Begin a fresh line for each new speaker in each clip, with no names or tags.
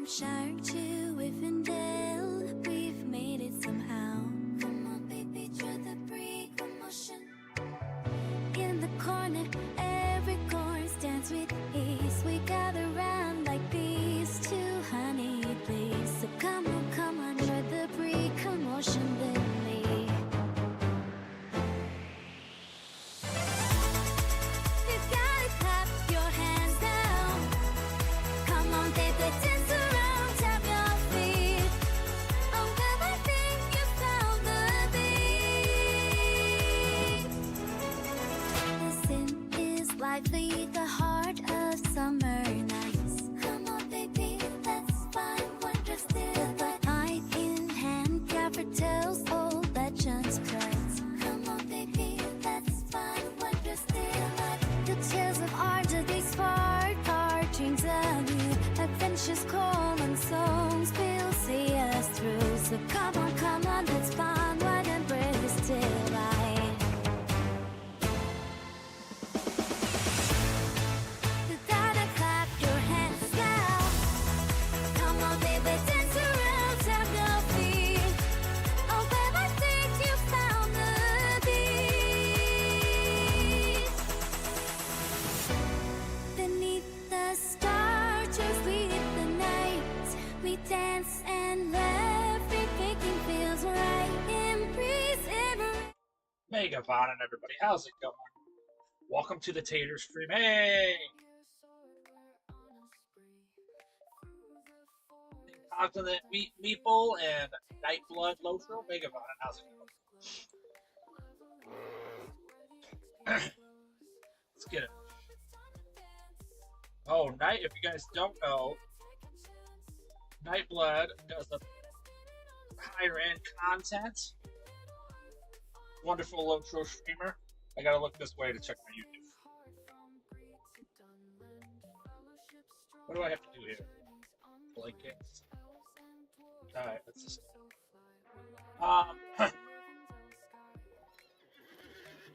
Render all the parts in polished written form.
from Shire to Whiffendale, we've made it somehow. Come on, baby, try the pre-commotion. In the corner, every chorus dance with ease. We gather round like bees to honey, please. So come on, try the pre-commotion with me. You gotta clap your hands now. Come on, baby, dance around, tap your feet. Oh, well, I think you found the beat. Listen is lively, the heart of summer nights. Come on, baby, let's find wondrous delight. Eye in hand, Gaffer tells old legends cries. Come on, baby, let's find wondrous delight. The tales of ardor, they spark our dreams anew. Adventures call and songs will see us through. So come on, let's find what embrace delight. You gotta clap your hands now. Come on, baby, dance around, tap your feet. Oh, babe, I think you found the beat. Beneath the stars, just lead the night. We dance and laugh, everything feels right. Embrace every.
Mega Bonin, everybody. How's it going? Welcome to the Tater Stream. Hey! Continent Meeple and Nightblood Lotro. Mega Bonin, how's it going? Let's get it. Oh, if you guys don't know, Nightblood does the higher end content. Wonderful Lotro streamer. I gotta look this way to check my YouTube. What do I have to do here? Blankets. Alright, let's just. You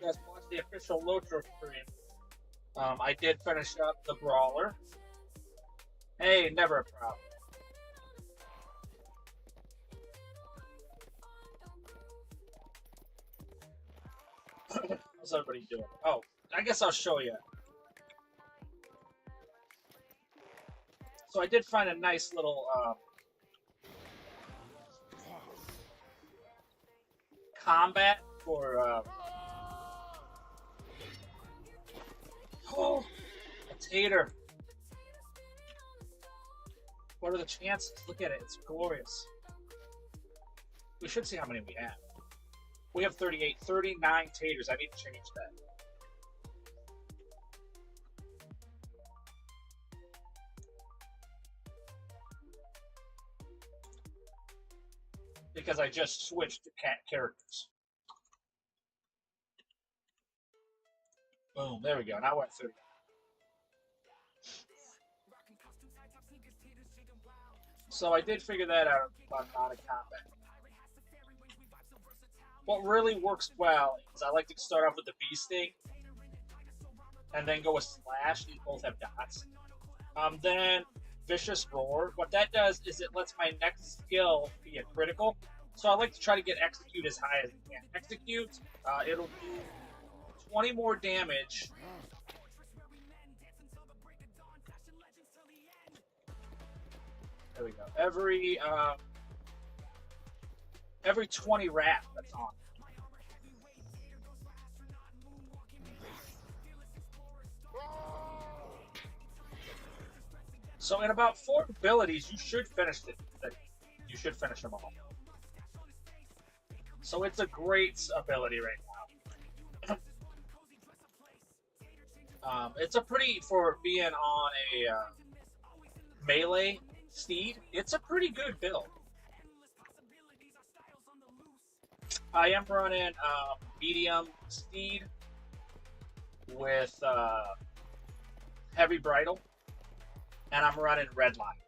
guys watch the official Lotro stream. I did finish up the Brawler. Hey, never a problem. How's everybody doing? Oh, I guess I'll show you. So I did find a nice little combat for oh, a tater. What are the chances? Look at it, it's glorious. We should see how many we have. We have 38, 39 taters. I need to change that. Because I just switched to cat characters. Boom, there we go. Now we're at 30. So I did figure that out on Modern Combat. What really works well is I like to start off with the Bee Sting and then go with Slash. These both have dots. Then Vicious Roar. What that does is it lets my next skill be a critical. So I like to try to get Execute as high as I can. Execute, it'll do 20 more damage. There we go. Every 20 wrath that's on. So in about 4 abilities, you should finish it. You should finish them all. So it's a great ability right now. It's a pretty, for being on a melee steed, it's a pretty good build. I am running medium steed with heavy bridle, and I'm running red line.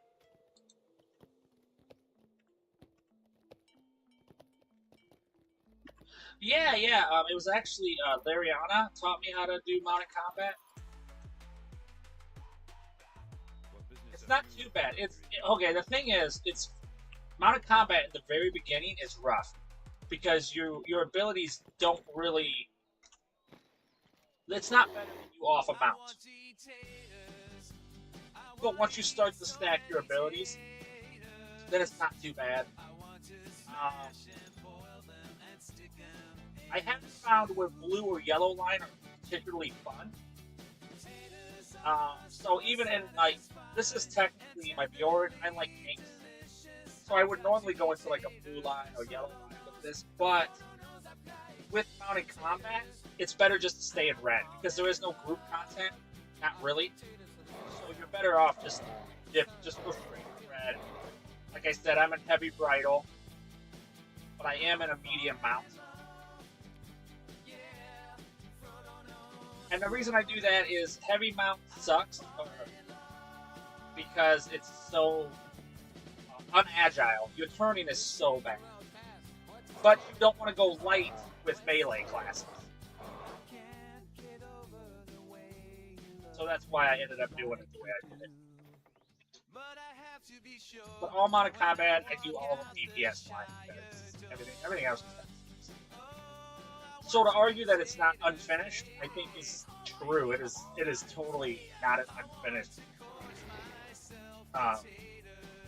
Yeah. It was actually Lariana taught me how to do mounted combat. not too bad. Okay. The thing is, it's mounted combat at the very beginning is rough because your abilities don't really. It's not better than you off a mount. But once you start to stack your abilities, then it's not too bad. I haven't found where blue or yellow line are particularly fun. So even in like, this is technically my Bjorn, I like pinks. So I would normally go into like a blue line or yellow line with this, but with mounted combat, it's better just to stay in red because there is no group content, not really. So you're better off just go straight to red. Like I said, I'm in heavy bridle, but I am in a medium mount. And the reason I do that is heavy mount sucks because it's so unagile. Your turning is so bad. But you don't want to go light with melee classes. So that's why I ended up doing it the way I did it. But all mounted combat, I do all of DPS line because everything else is done. So to argue that it's not unfinished, I think is true. It is totally not an unfinished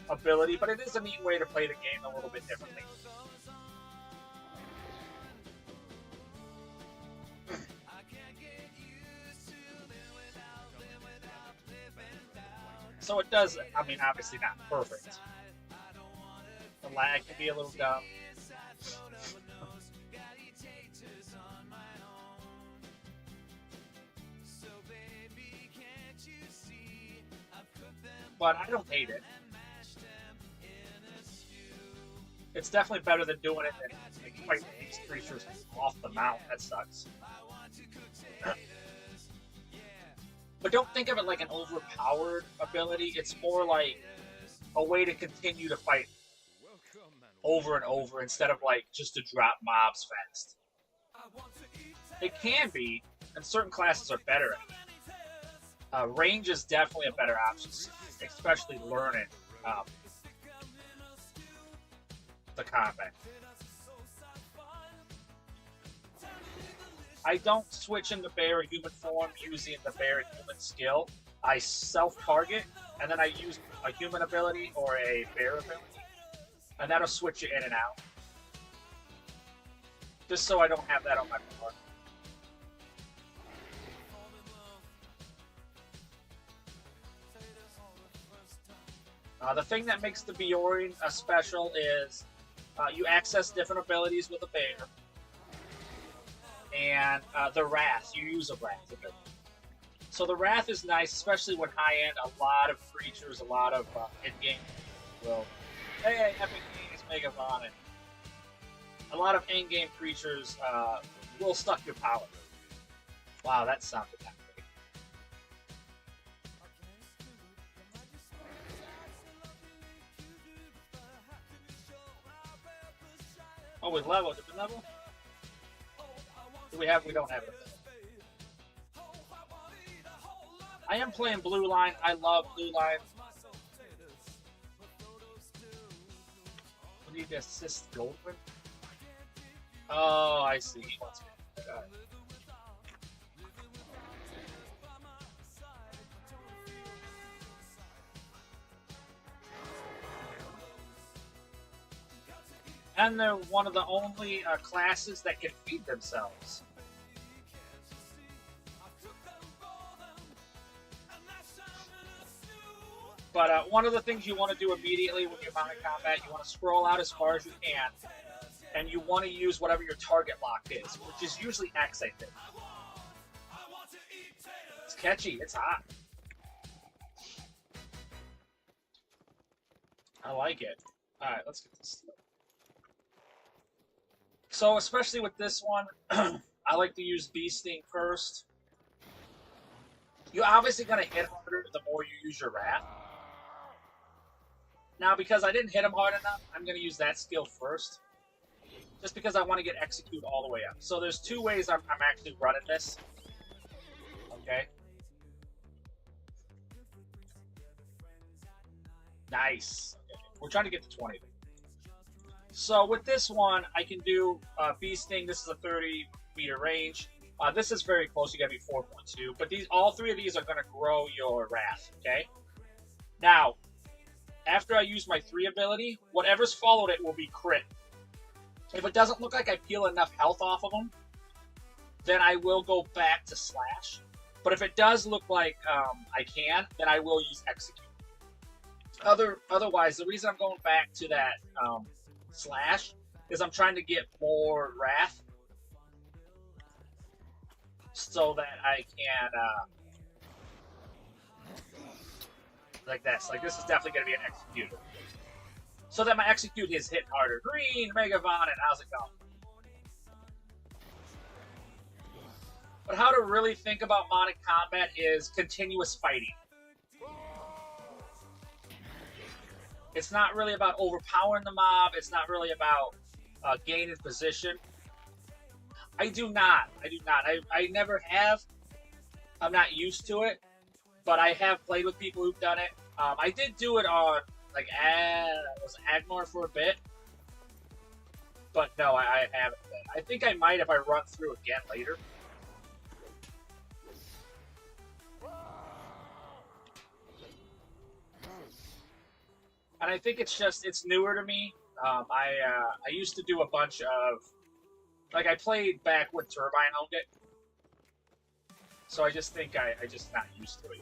ability, but it is a neat way to play the game a little bit differently. So it does, I mean, obviously not perfect. The lag can be a little dumb. But I don't hate it. It's definitely better than doing it than like, fighting these creatures off the mount. That sucks. But don't think of it like an overpowered ability. It's more like a way to continue to fight over and over instead of like just to drop mobs fast. It can be, and certain classes are better at it. Range is definitely a better option, especially learning the combat. I don't switch into bear human form using the bear human skill. I self-target, and then I use a human ability or a bear ability, and that'll switch you in and out. Just so I don't have that on my board. The thing that makes the Bjorn special is you access different abilities with a bear. And the Wrath, you use a Wrath ability. So the Wrath is nice, especially when high-end, a lot of creatures, a lot of in-game will, hey, Epic Games, Mega Von, and a lot of in-game creatures will stuff your power. Wow, that sounded that great. Oh, with level, different level? We don't have it. I am playing blue line. I love blue line. We need to assist Goldwyn. Oh, I see. And they're one of the only classes that can feed themselves. But one of the things you want to do immediately when you're mounted combat, you want to scroll out as far as you can, and you want to use whatever your target lock is, which is usually X, I think. It's catchy. It's hot. I like it. All right, let's get this. So, especially with this one, I like to use Bee Sting first. You're obviously going to hit harder the more you use your Wrath. Now, because I didn't hit him hard enough, I'm going to use that skill first. Just because I want to get Execute all the way up. So there's two ways I'm actually running this. Okay. Nice. Okay. We're trying to get to 20. So with this one, I can do bee sting. This is a 30-meter range. This is very close. You gotta be 4.2. But all three of these are gonna grow your wrath. Okay. Now, after I use my 3 ability, whatever's followed it will be crit. If it doesn't look like I peel enough health off of them, then I will go back to slash. But if it does look like I can, then I will use execute. Otherwise, the reason I'm going back to that slash is I'm trying to get more wrath so that I can like this. Like this is definitely going to be an execute. So that my execute is hit harder. Green, Megavon, and how's it going? But how to really think about modded combat is continuous fighting. It's not really about overpowering the mob. It's not really about gaining position. I do not. I never have. I'm not used to it. But I have played with people who've done it. I did do it on, like, was Agmar for a bit. But no, I haven't been. I think I might if I run through again later. And I think it's newer to me. I used to do a bunch of, like I played back when Turbine owned it. So I just think I just not used to it.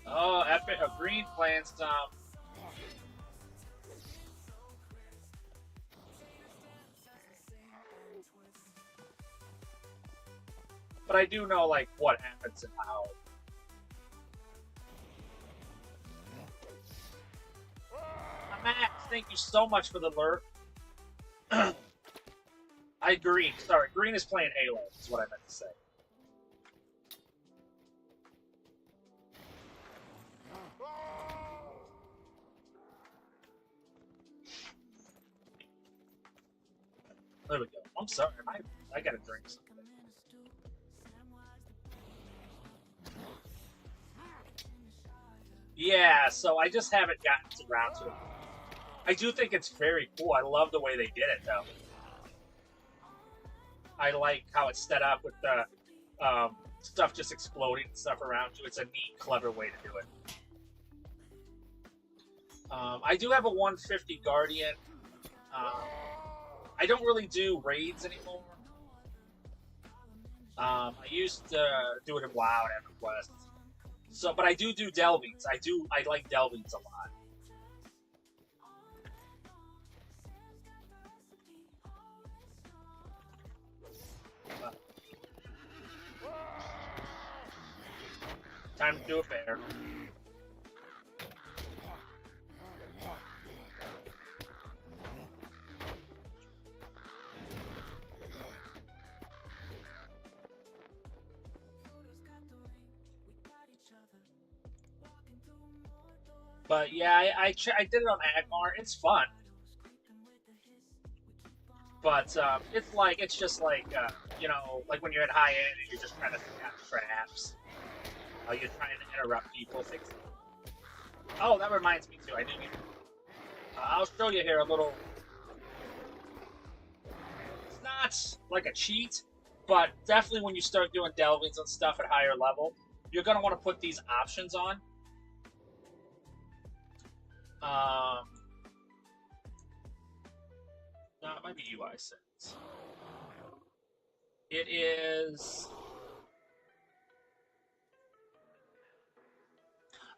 Oh, epic! A green playing some. But I do know like what happens and how. Max, thank you so much for the lurk. Green. Sorry, Green is playing Halo, is what I meant to say. There we go. I'm sorry, I gotta drink something. Yeah, so I just haven't gotten around to it. I do think it's very cool. I love the way they did it, though. I like how it's set up with the stuff just exploding and stuff around you. It's a neat, clever way to do it. I do have a 150 Guardian. I don't really do raids anymore. I used to do it in WoW and EverQuest. So, but I do delvings. I like delvings a lot. Time to do a fair. But yeah, I did it on Agmar. It's fun. But it's just like you know, like when you're at high end and you're just trying to set traps. You're trying to interrupt people. Oh, that reminds me too. I didn't even. I'll show you here a little. It's not like a cheat, but definitely when you start doing delvings and stuff at higher level, you're gonna want to put these options on. No, it might be UI settings. It is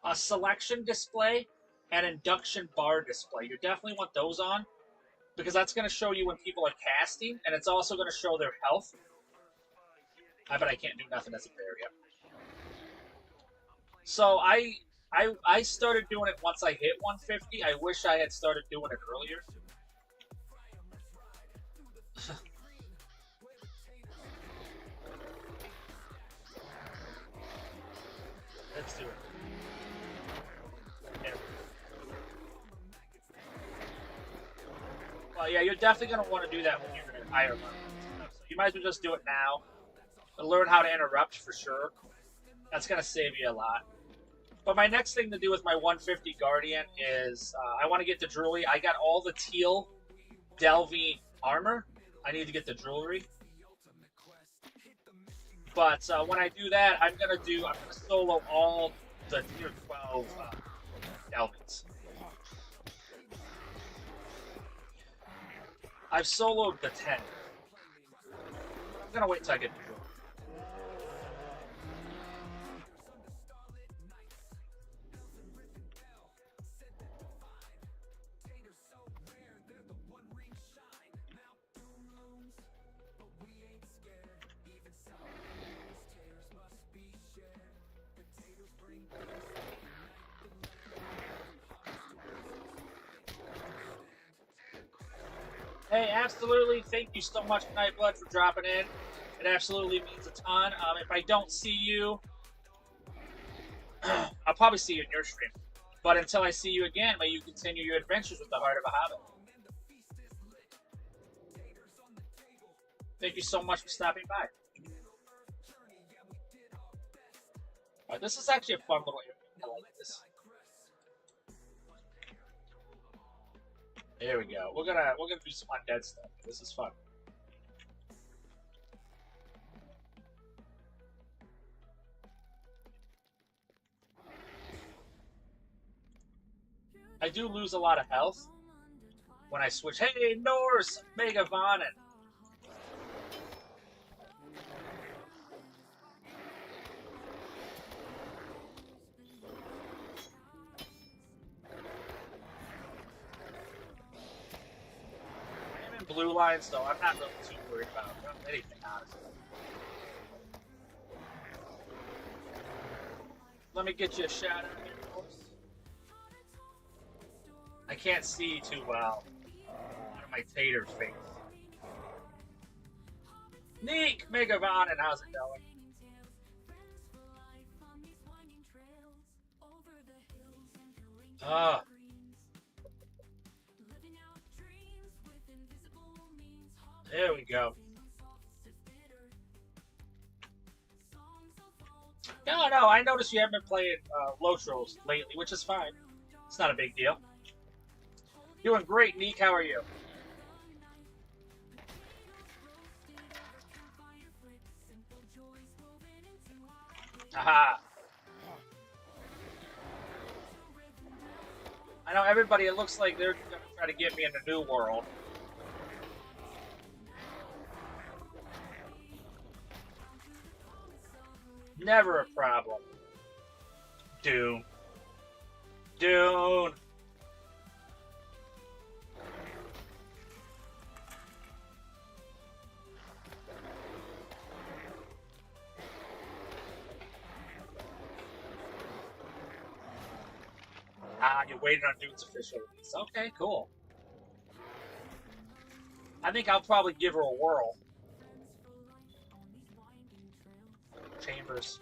a selection display and induction bar display. You definitely want those on because that's going to show you when people are casting, and it's also going to show their health. I bet I can't do nothing as a barrier. So I started doing it once I hit 150. I wish I had started doing it earlier. Let's do it. Well, yeah, you're definitely going to want to do that when you're at higher levels. So you might as well just do it now. Learn how to interrupt for sure. That's going to save you a lot. But my next thing to do with my 150 Guardian is I want to get the jewelry. I got all the teal Delvine armor. I need to get the jewelry. But when I do that, I'm gonna solo all the tier 12 Delvines. I've soloed the 10. I'm gonna wait till I get the jewelry. Hey, absolutely. Thank you so much, Nightblood, for dropping in. It absolutely means a ton. If I don't see you, I'll probably see you in your stream. But until I see you again, may you continue your adventures with the Heart of a Hobbit. Thank you so much for stopping by. This is actually a fun little area. I like this. There we go. We're gonna do some undead stuff. This is fun. I do lose a lot of health when I switch. Hey, Norse Megavonen. Blue lines, though, I'm not really too worried about anything, honestly. Let me get you a shot out here, folks. I can't see too well out of my tater's face. Neek Megavonen, how's it going? There we go. No, I noticed you haven't been playing LOTRO lately, which is fine. It's not a big deal. Doing great, Neek. How are you? Aha. I know everybody, it looks like they're going to try to get me in the new world. Never a problem. Dune. Dune. Ah, you're waiting on Dune's official release. Okay, cool. I think I'll probably give her a whirl. Chambers.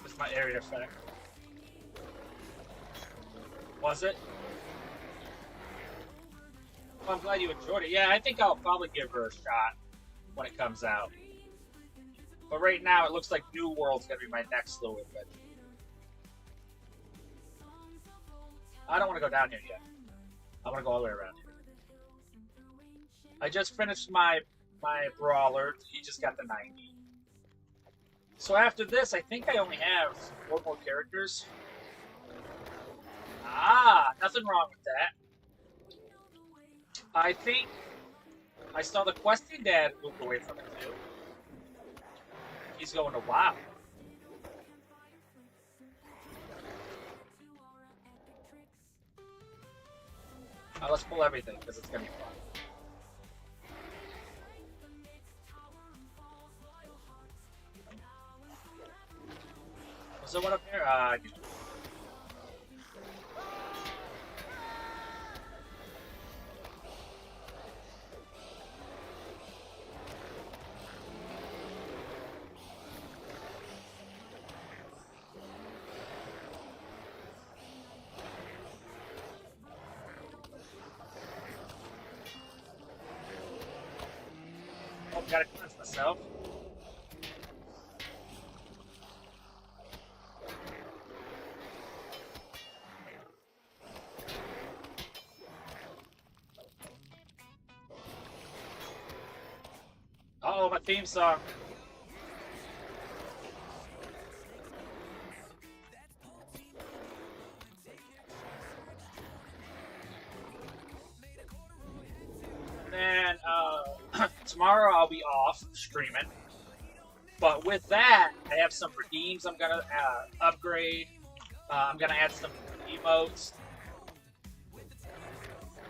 This is my area effect. Was it? Well, I'm glad you enjoyed it. Yeah, I think I'll probably give her a shot when it comes out. But right now, it looks like New World's gonna be my next little adventure. I don't want to go down here yet. I want to go all the way around here. I just finished my brawler. He just got the 90. So after this, I think I only have 4 more characters. Ah, nothing wrong with that. I think I saw the questing dad moved away from it too. He's going to WoW. Let's pull everything, because it's going to be fun. Was there one up here? gotta cleanse myself. Uh-oh, my theme song. And then tomorrow I'll be off streaming. But with that, I have some redeems I'm gonna upgrade. I'm gonna add some emotes.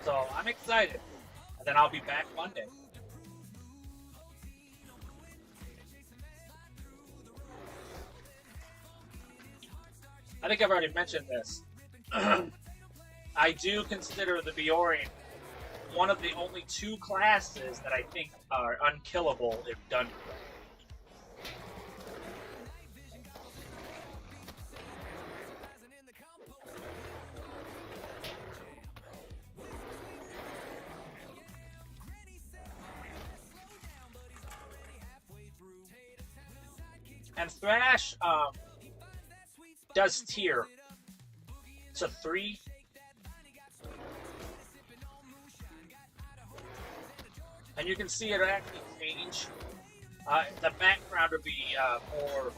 So I'm excited. And then I'll be back Monday. I think I've already mentioned this. I do consider the Beorning one of the only 2 classes that I think are unkillable if done correctly. And Thrash does tier. It's a 3. And you can see it actually change. The background would be more.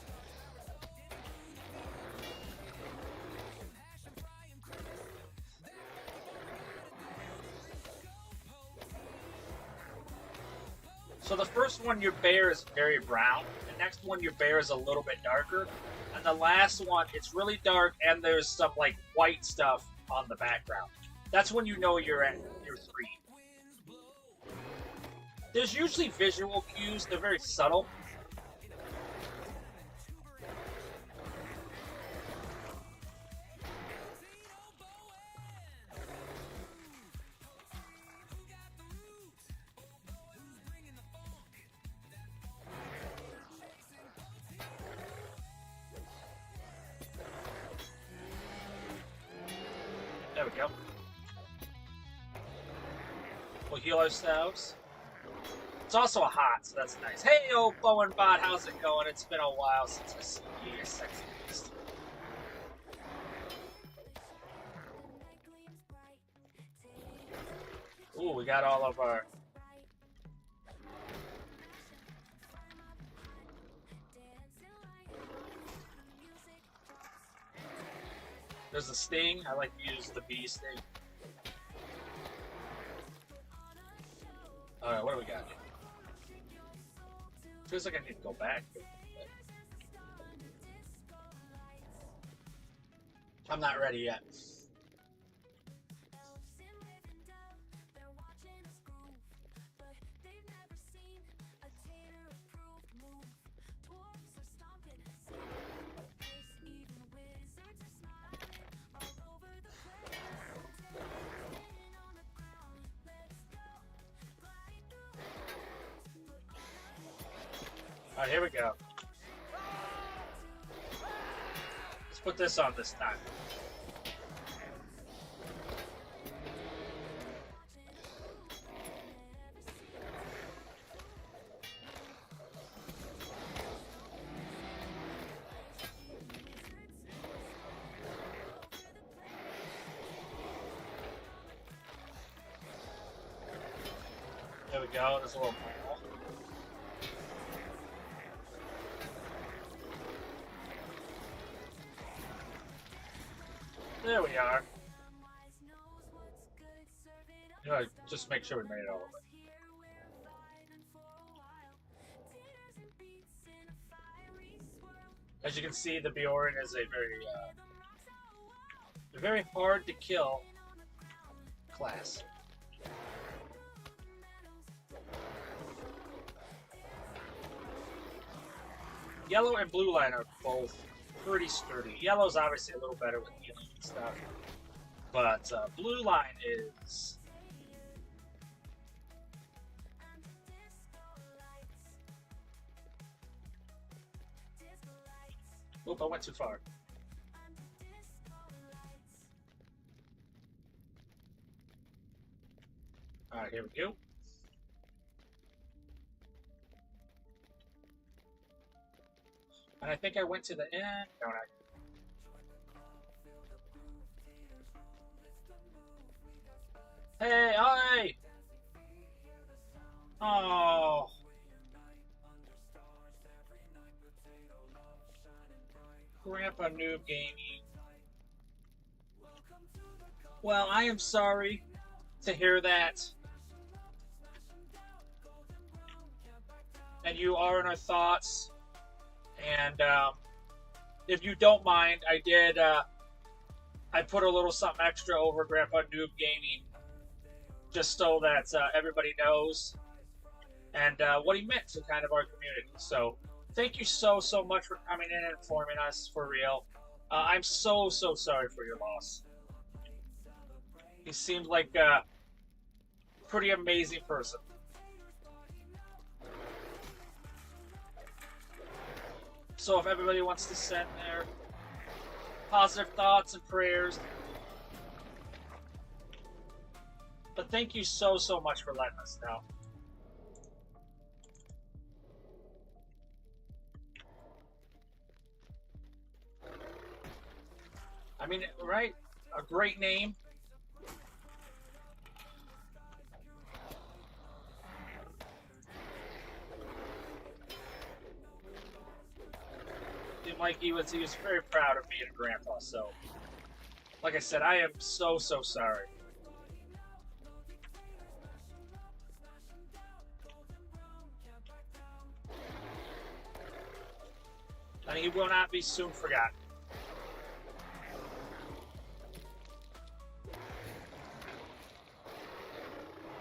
So the first one, your bear is very brown. The next one, your bear is a little bit darker. And the last one, it's really dark and there's some like white stuff on the background. That's when you know you're at your 3. There's usually visual cues. They're very subtle. There we go. We'll heal ourselves. It's also hot, so that's nice. Hey, Bowen bot, how's it going? It's been a while since I see you, sexy beast. Ooh, we got all of our... There's a sting. I like to use the bee sting. Alright, what do we got? Feels like I need to go back. I'm not ready yet. Alright, here we go. Let's put this on this time. There we go, there's a little ball. There we are. Yeah, just make sure we made it all of it. As you can see, the Beorn is a very hard to kill class. Yellow and blue line are both pretty sturdy. Yellow's obviously a little better with healing and stuff, but blue line is... Oop, I went too far. Alright, here we go. And I think I went to the end. No, not. Hey, hi! Oh. Grandpa Noob Gaming. Well, I am sorry to hear that. And you are in our thoughts. And if you don't mind, I put a little something extra over Grandpa Noob Gaming, just so that everybody knows and what he meant to kind of our community. So thank you so much for coming in and informing us, for real. I'm so sorry for your loss. He seemed like a pretty amazing person. So if everybody wants to send their positive thoughts and prayers. But thank you so much for letting us know. I mean, right? A great name. Seemed like he was very proud of being a grandpa, so like I said, I am so sorry. And he will not be soon forgotten.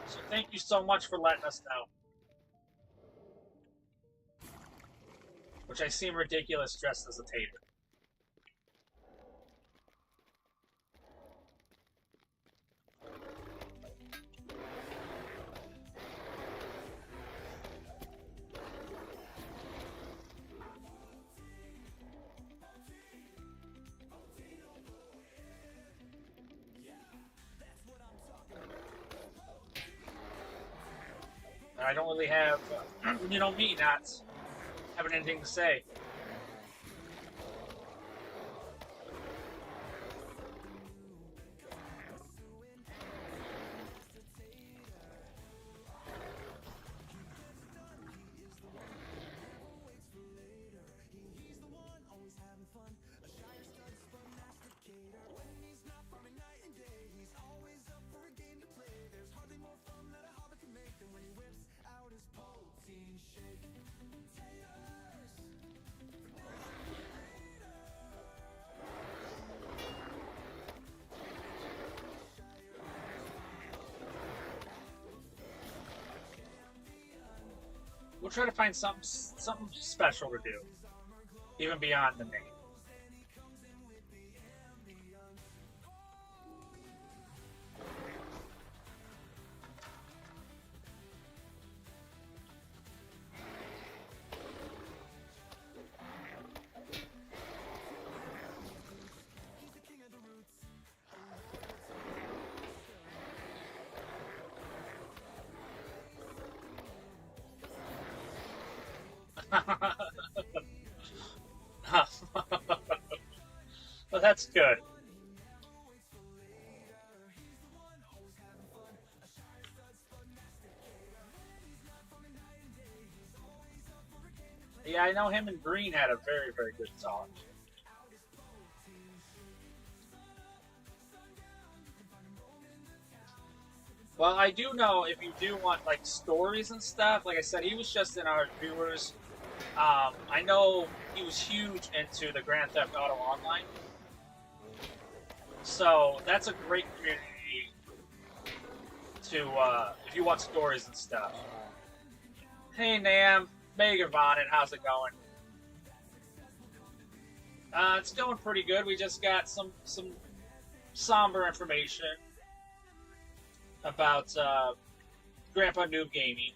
So thank you so much for letting us know. Which I seem ridiculous dressed as a tater. I don't really have, you know, me not having anything to say. We'll try to find something special to do, even beyond the name. Well, that's good. Yeah, I know him and Green had a very good talk. Well, I do know if you do want like stories and stuff, like I said, he was just in our viewers. I know he was huge into the Grand Theft Auto Online. So that's a great community to, if you want stories and stuff. Hey Nam, Megavonin, how's it going? It's going pretty good. We just got some somber information about Grandpa Noob Gaming.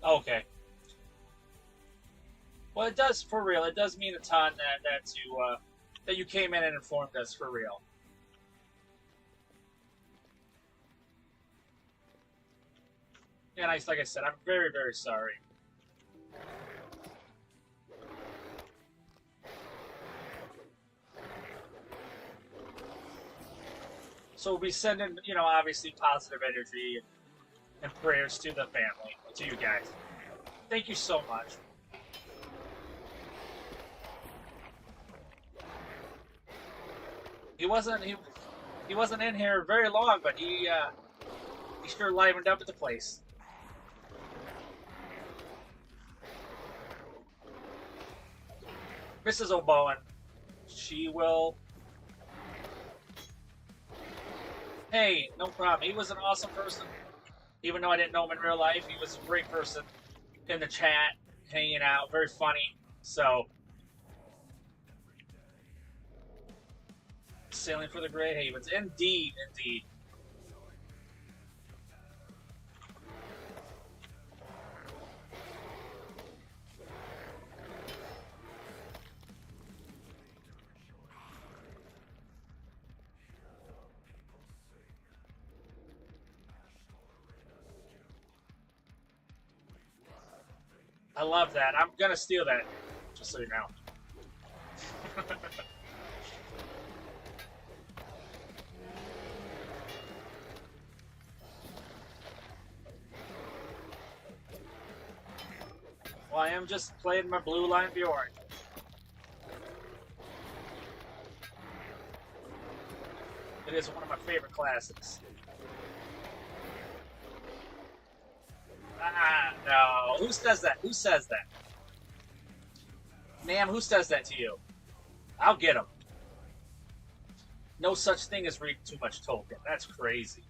Okay. Well, it does, for real. It does mean a ton that you came in and informed us, for real. And like I said, I'm very, very sorry. So we'll be sending, you know, obviously positive energy and prayers to the family, to you guys. Thank you so much. He wasn't in here very long, but he sure livened up at the place. Mrs. O'Bowen, she will. Hey, no problem. He was an awesome person. Even though I didn't know him in real life, he was a great person in the chat, hanging out, very funny. So, sailing for the Great Havens. Indeed, indeed. I love that. I'm gonna steal that, just so you know. Well, I am just playing my blue line Bjorn. It is one of my favorite classes. Ah, no. Who says that? Who says that? Ma'am, who says that to you? I'll get him. No such thing as reading too much Tolkien. That's crazy.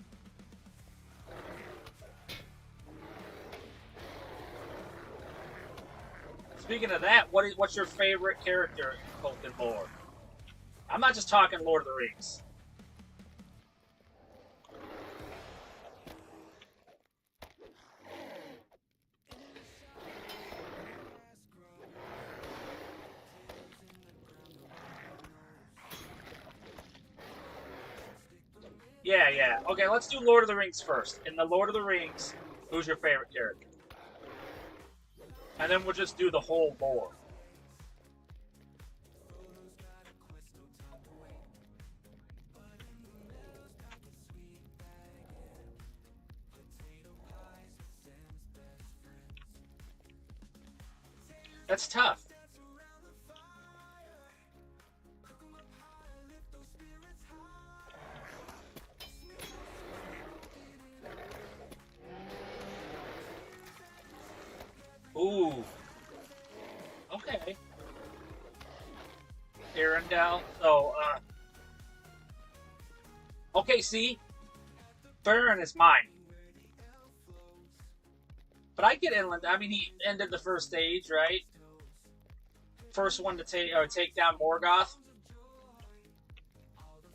Speaking of that, what's your favorite character in Tolkien lore? I'm not just talking Lord of the Rings. Yeah, yeah. Okay, let's do Lord of the Rings first. In the Lord of the Rings, who's your favorite character? And then we'll just do the whole lore. That's tough. Ooh. Okay. Arendelle. So, okay, see? Baron is mine. But I get Inland. I mean, he ended the first stage, right? First one to take down Morgoth.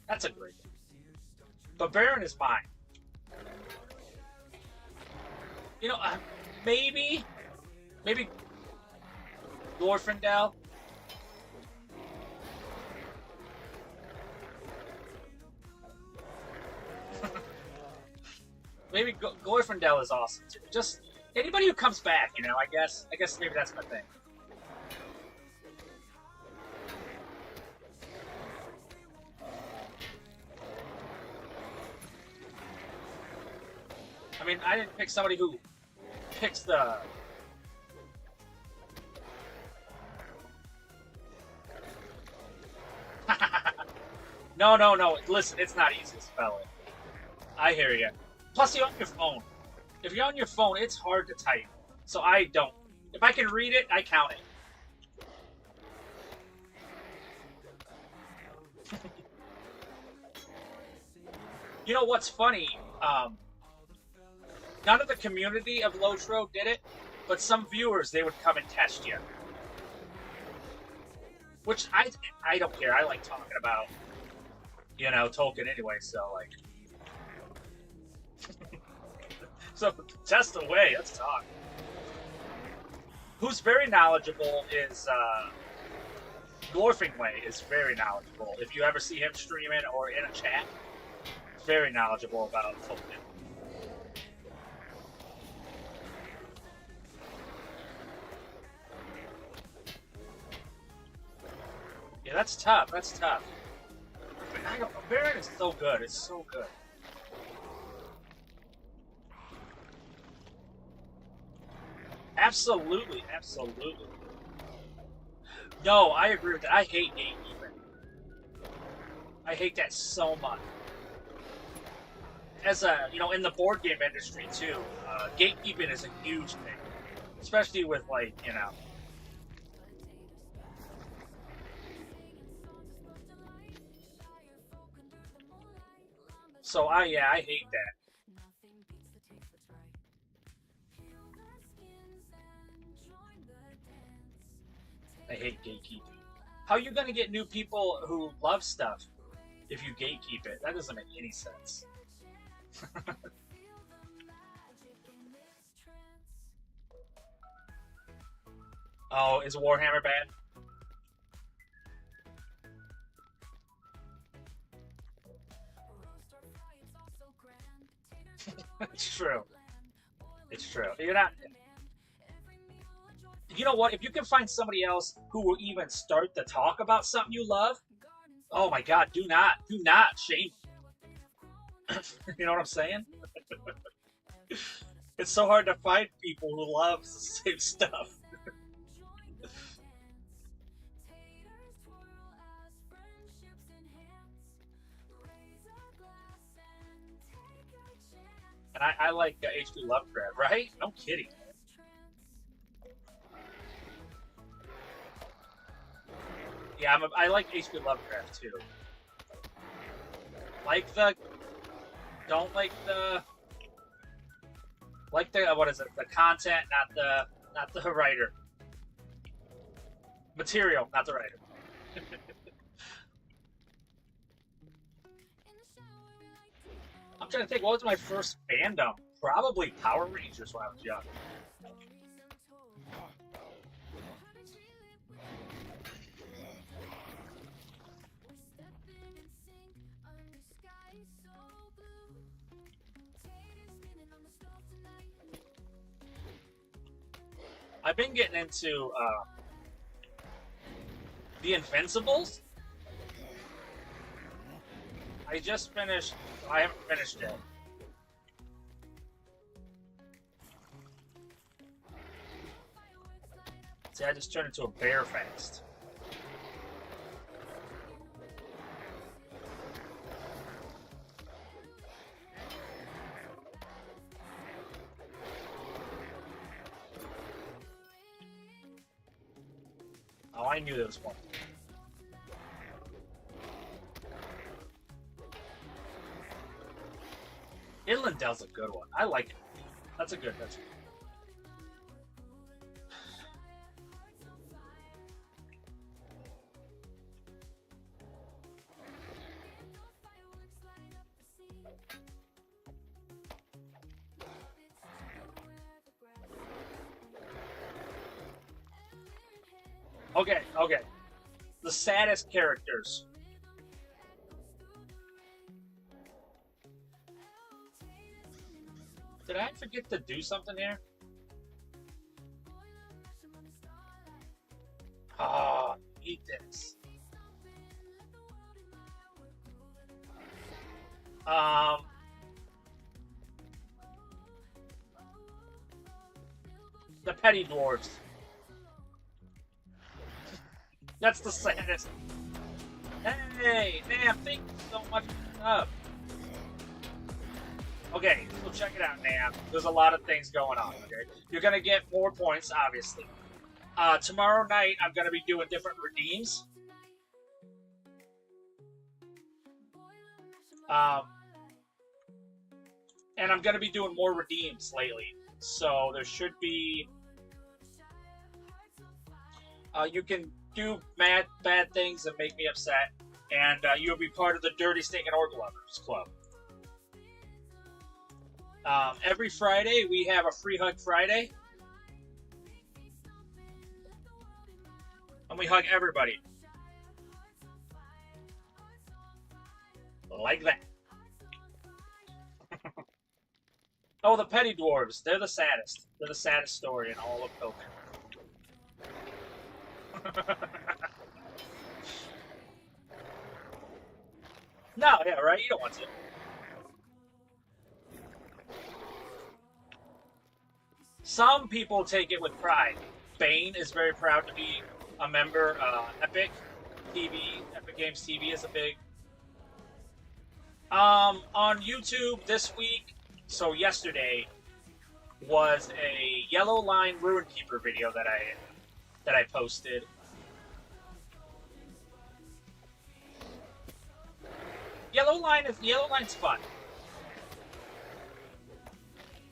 That's a great one. But Baron is mine. You know, maybe Glorfindel. Maybe Glorfindel is awesome too. Just anybody who comes back, you know. I guess maybe that's my thing. I mean, I didn't pick somebody who picks the. No. Listen, it's not easy to spell it. I hear you. Plus, you're on your phone. If you're on your phone, it's hard to type. So I don't. If I can read it, I count it. You know what's funny? None of the community of LOTRO did it, but some viewers, they would come and test you. Which I don't care. I like talking about, you know, Tolkien anyway, so like. So test away. Let's talk. Who's very knowledgeable is Glorfingway is very knowledgeable. If you ever see him streaming or in a chat, very knowledgeable about Tolkien. Yeah, that's tough. That's tough. Baron is so good. It's so good. Absolutely, absolutely. No, I agree with that. I hate gatekeeping. I hate that so much. As a, you know, in the board game industry too, gatekeeping is a huge thing, especially with, like, you know. So yeah, I hate that. I hate gatekeeping. How are you gonna get new people who love stuff if you gatekeep it? That doesn't make any sense. Oh, is Warhammer bad? It's true. It's true. You're not. You know what? If you can find somebody else who will even start to talk about something you love, oh my God, do not shame. You know what I'm saying? It's so hard to find people who love the same stuff. And I like H.P. Lovecraft, right? No kidding. Yeah, I like H.P. Lovecraft too. Don't like the, what is it? The content, not the writer. Material, not the writer. I'm trying to think, what was my first fandom? Probably Power Rangers when I was young. I've been getting into the Invincibles. I just finished. I haven't finished it. See, I just turned into a bear fast. Oh, I knew there was one. Inlandel's a good one. I like it. That's a good. Okay. The saddest characters. Did I forget to do something here? Ah, eat this. The petty dwarves. That's the saddest. Hey, damn, thank you so much for the sub. Okay, so check it out, Nam. There's a lot of things going on, okay? You're going to get more points, obviously. Tomorrow night, I'm going to be doing different redeems. And I'm going to be doing more redeems lately. So there should be... you can do bad things and make me upset. And you'll be part of the Dirty Stinking Orc Lovers Club. Every Friday, we have a Free Hug Friday. And we hug everybody. Like that. Oh, the petty dwarves. They're the saddest. They're the saddest story in all of Poteen. No, yeah, right. You don't want to. Some people take it with pride. Bane is very proud to be a member. Epic TV, Epic Games TV is a big. On YouTube this week, so yesterday was a Yellow Line Runekeeper video that I posted. Yellow Line's fun.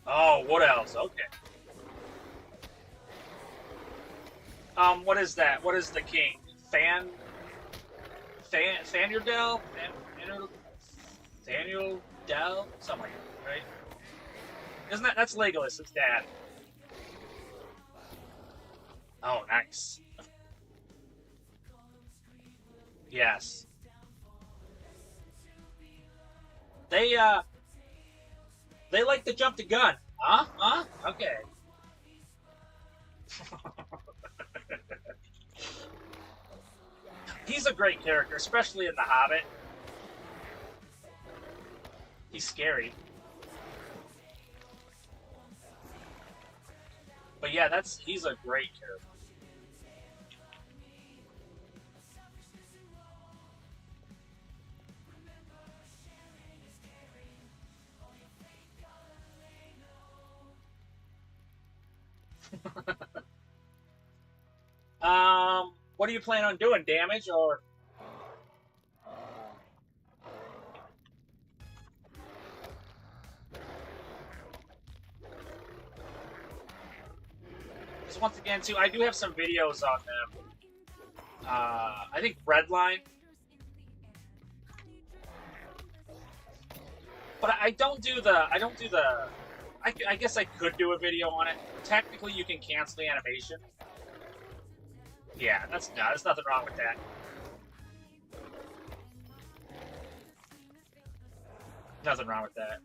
Oh, what else? Okay. What is that? What is the king? Thaniel Dell? Something like that, right? Isn't that's Legolas, his dad. Oh, nice. Yes. They like to jump the gun. Huh? Huh? Okay. He's a great character, especially in The Hobbit. He's scary. But yeah, he's a great character. What do you plan on doing? Damage or? Because once again, too, I do have some videos on them. I think Redline. But I don't do the. I guess I could do a video on it. Technically, you can cancel the animation. Yeah, there's nothing wrong with that. Nothing wrong with that.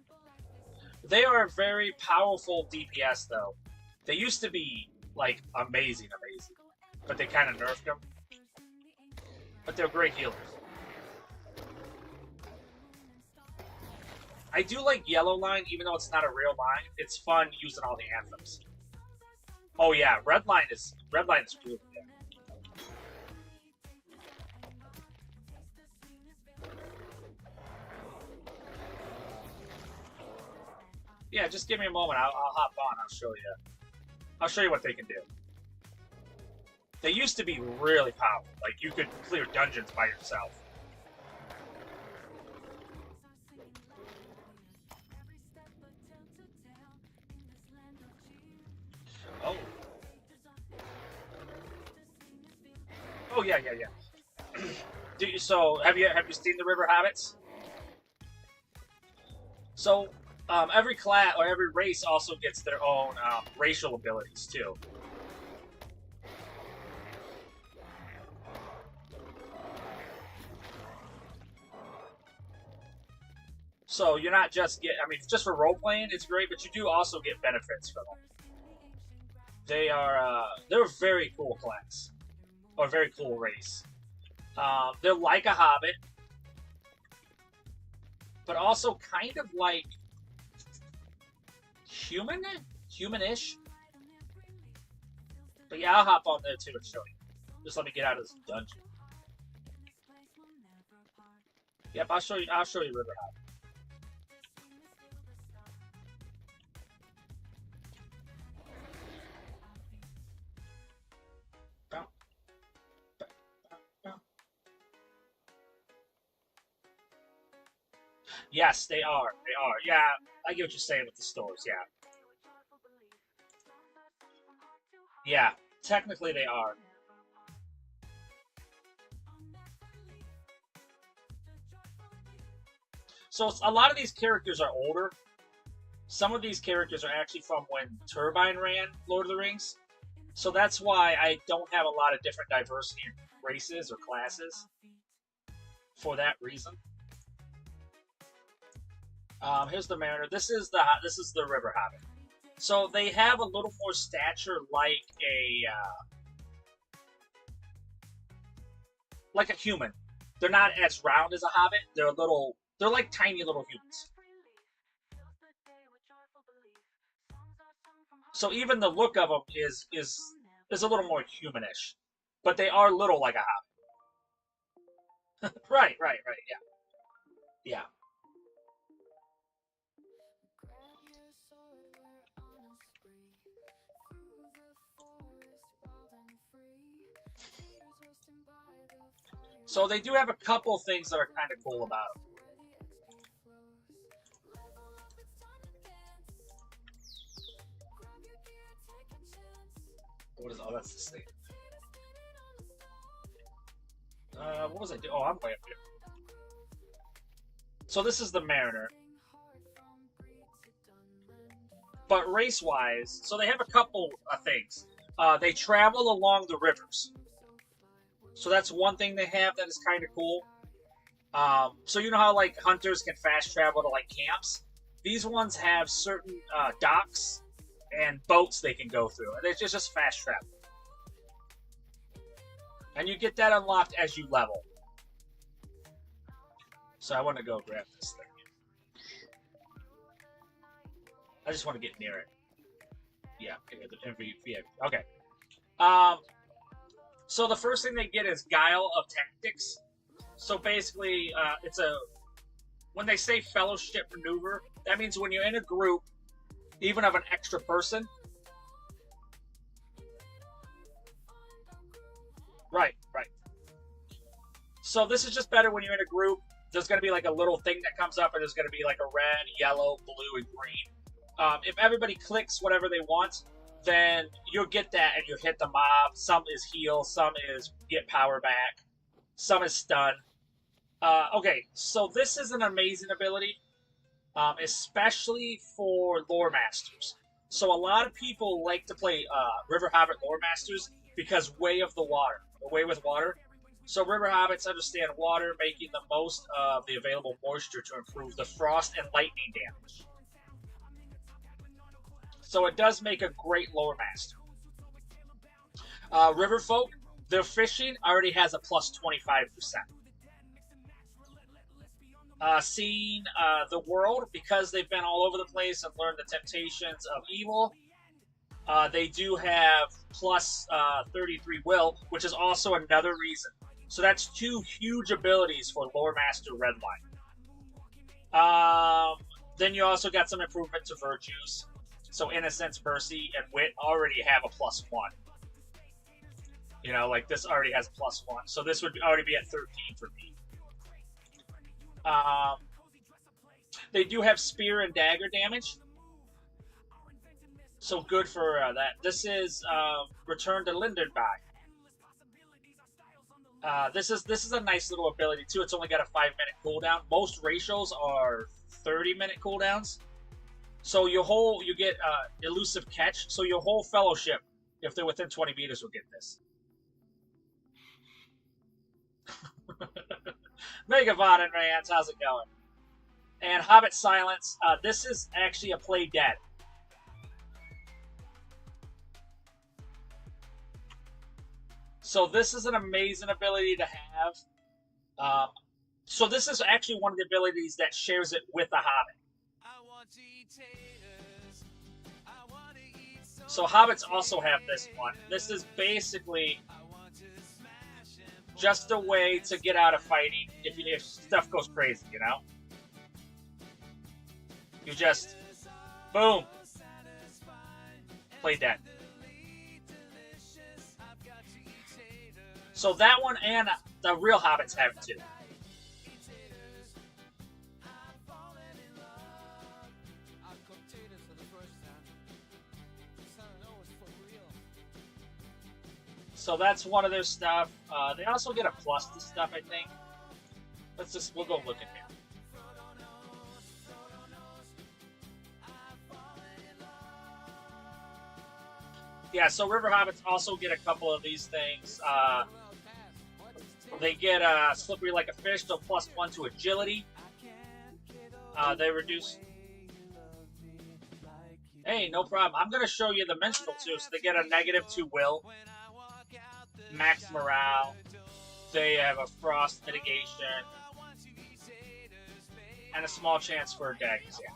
They are a very powerful DPS, though. They used to be, like, amazing. But they kind of nerfed them. But they're great healers. I do like Yellow Line, even though it's not a real line. It's fun using all the anthems. Oh yeah, Red Line is cool. Yeah. Yeah, just give me a moment. I'll hop on. I'll show you what they can do. They used to be really powerful. Like, you could clear dungeons by yourself. Oh. Oh yeah. So have you seen the River Hobbits? So every class or every race also gets their own racial abilities too. So you're not just just for role playing, it's great, but you do also get benefits from them. They're a very cool class, or a very cool race. They're like a hobbit, but also kind of like humanish. But yeah, I'll hop on there too and show you. Just let me get out of this dungeon. Yep, I'll show you River Hobbit. Yes, they are. They are. Yeah, I get what you're saying with the stores. Yeah. Yeah, technically they are. So a lot of these characters are older. Some of these characters are actually from when Turbine ran Lord of the Rings. So that's why I don't have a lot of different diversity in races or classes. For that reason. Here's the Mariner. This is the River Hobbit. So they have a little more stature like a human. They're not as round as a hobbit. They're like tiny little humans. So even the look of them is a little more humanish, but they are little like a hobbit. Right, right, right. Yeah, yeah. So they do have a couple things that are kind of cool about them. What is? Oh, that's the state. What was I doing? Oh, I'm way up here. So this is the Mariner. But race-wise, so they have a couple of things. They travel along the rivers. So that's one thing they have that is kind of cool. So you know how like hunters can fast travel to like camps? These ones have certain docks and boats they can go through, and it's just fast travel. And you get that unlocked as you level. So I want to go grab this thing. I just want to get near it. Yeah, okay. So the first thing they get is Guile of Tactics. So basically, when they say Fellowship Maneuver, that means when you're in a group, even of an extra person. Right, right. So this is just better when you're in a group. There's going to be like a little thing that comes up, and there's going to be like a red, yellow, blue, and green. If everybody clicks whatever they want, then you'll get that and you'll hit the mob. Some is heal, some is get power back, some is stun. Okay, so this is an amazing ability, especially for lore masters. So a lot of people like to play River Hobbit lore masters because Way with Water. So River Hobbits understand water, making the most of the available moisture to improve the frost and lightning damage. So it does make a great lore master. River folk, their fishing already has a plus 25%. Seeing the world, because they've been all over the place and learned the temptations of evil, they do have plus 33 will, which is also another reason. So that's two huge abilities for Lore Master Redline. Then you also got some improvement to virtues. So Innocence, Mercy, and Wit already have a plus 1. You know, like this already has a plus 1. So this would already be at 13 for me. They do have Spear and Dagger damage. So good for that. This is Return to Lindenby. This is a nice little ability too. It's only got a 5-minute cooldown. Most ratios are 30-minute cooldowns. So you get elusive catch. So your whole fellowship, if they're within 20 meters, will get this. Megavon and Rance, how's it going? And Hobbit Silence. This is actually a play dead. So this is an amazing ability to have. So this is actually one of the abilities that shares it with the Hobbit. So Hobbits also have this one. This is basically just a way to get out of fighting if stuff goes crazy, you know? You just, boom, play dead. So that one and the real Hobbits have it too. So that's one of their stuff. They also get a plus to stuff, I think. We'll go look at here. Yeah, so River Hobbits also get a couple of these things. They get Slippery Like a Fish, so +1 to agility. They reduce... Hey, no problem. I'm going to show you the Minstrel, too. So they get a -2 will. Max morale. They have a frost mitigation and a small chance for daggers. Yeah.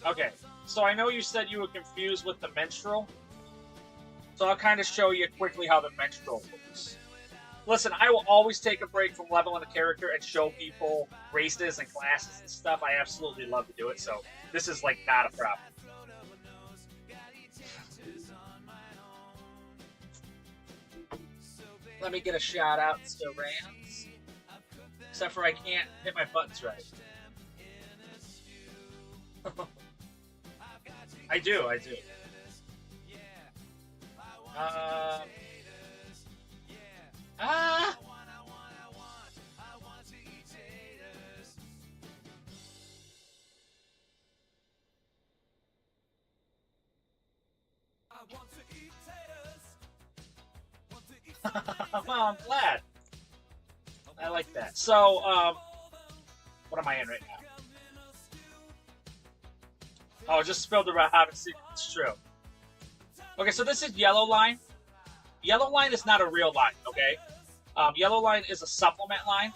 Okay, so I know you said you were confused with the menstrual, so I'll kind of show you quickly how the menstrual works. Listen, I will always take a break from leveling a character and show people races and classes and stuff. I absolutely love to do it, so this is like not a problem. Let me get a shout out to Rams. Except for I can't hit my buttons right. I do. Well, I'm glad. I like that. So, what am I in right now? Oh, I just spilled the Hobbit secret. It's true. Okay, so this is Yellow Line. Yellow Line is not a real line, okay? Yellow Line is a supplement line.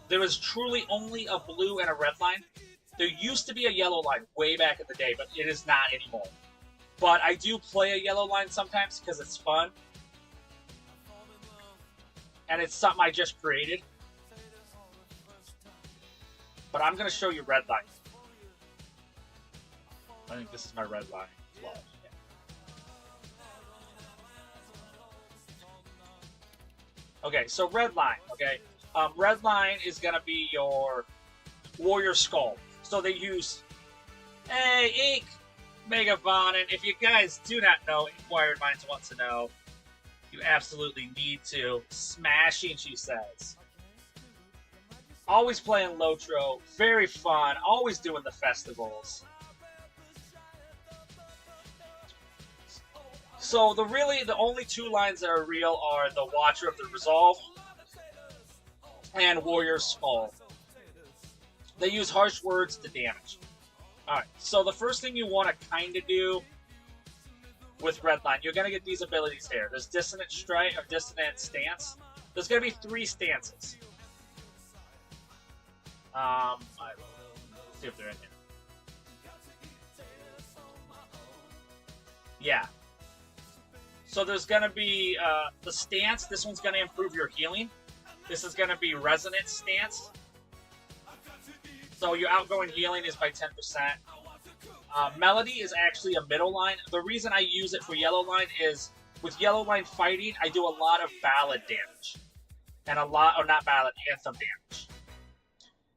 There is truly only a blue and a red line. There used to be a yellow line way back in the day, but it is not anymore. But I do play a yellow line sometimes because it's fun. And it's something I just created. But I'm going to show you red line. I think this is my red line. Yeah. Okay, so red line, okay? Red line is going to be your warrior skull. So they use, hey, Ink, Megavonin. If you guys do not know, Inquired Minds wants to know, you absolutely need to. Smashing, she says. Always playing LOTRO. Very fun. Always doing the festivals. So the only two lines that are real are the Watcher of the Resolve and Warrior Skull. They use harsh words to damage. Alright, so the first thing you want to kind of do with red line, you're going to get these abilities here. There's Dissonant Strike or Dissonant Stance. There's going to be 3 stances. Let's see if they're in here. Yeah. So there's going to be the stance. This one's going to improve your healing. This is going to be Resonant Stance. So your outgoing healing is by 10%. Melody is actually a middle line. The reason I use it for Yellow Line is with Yellow Line fighting, I do a lot of ballad damage. And a lot, or not ballad, anthem damage.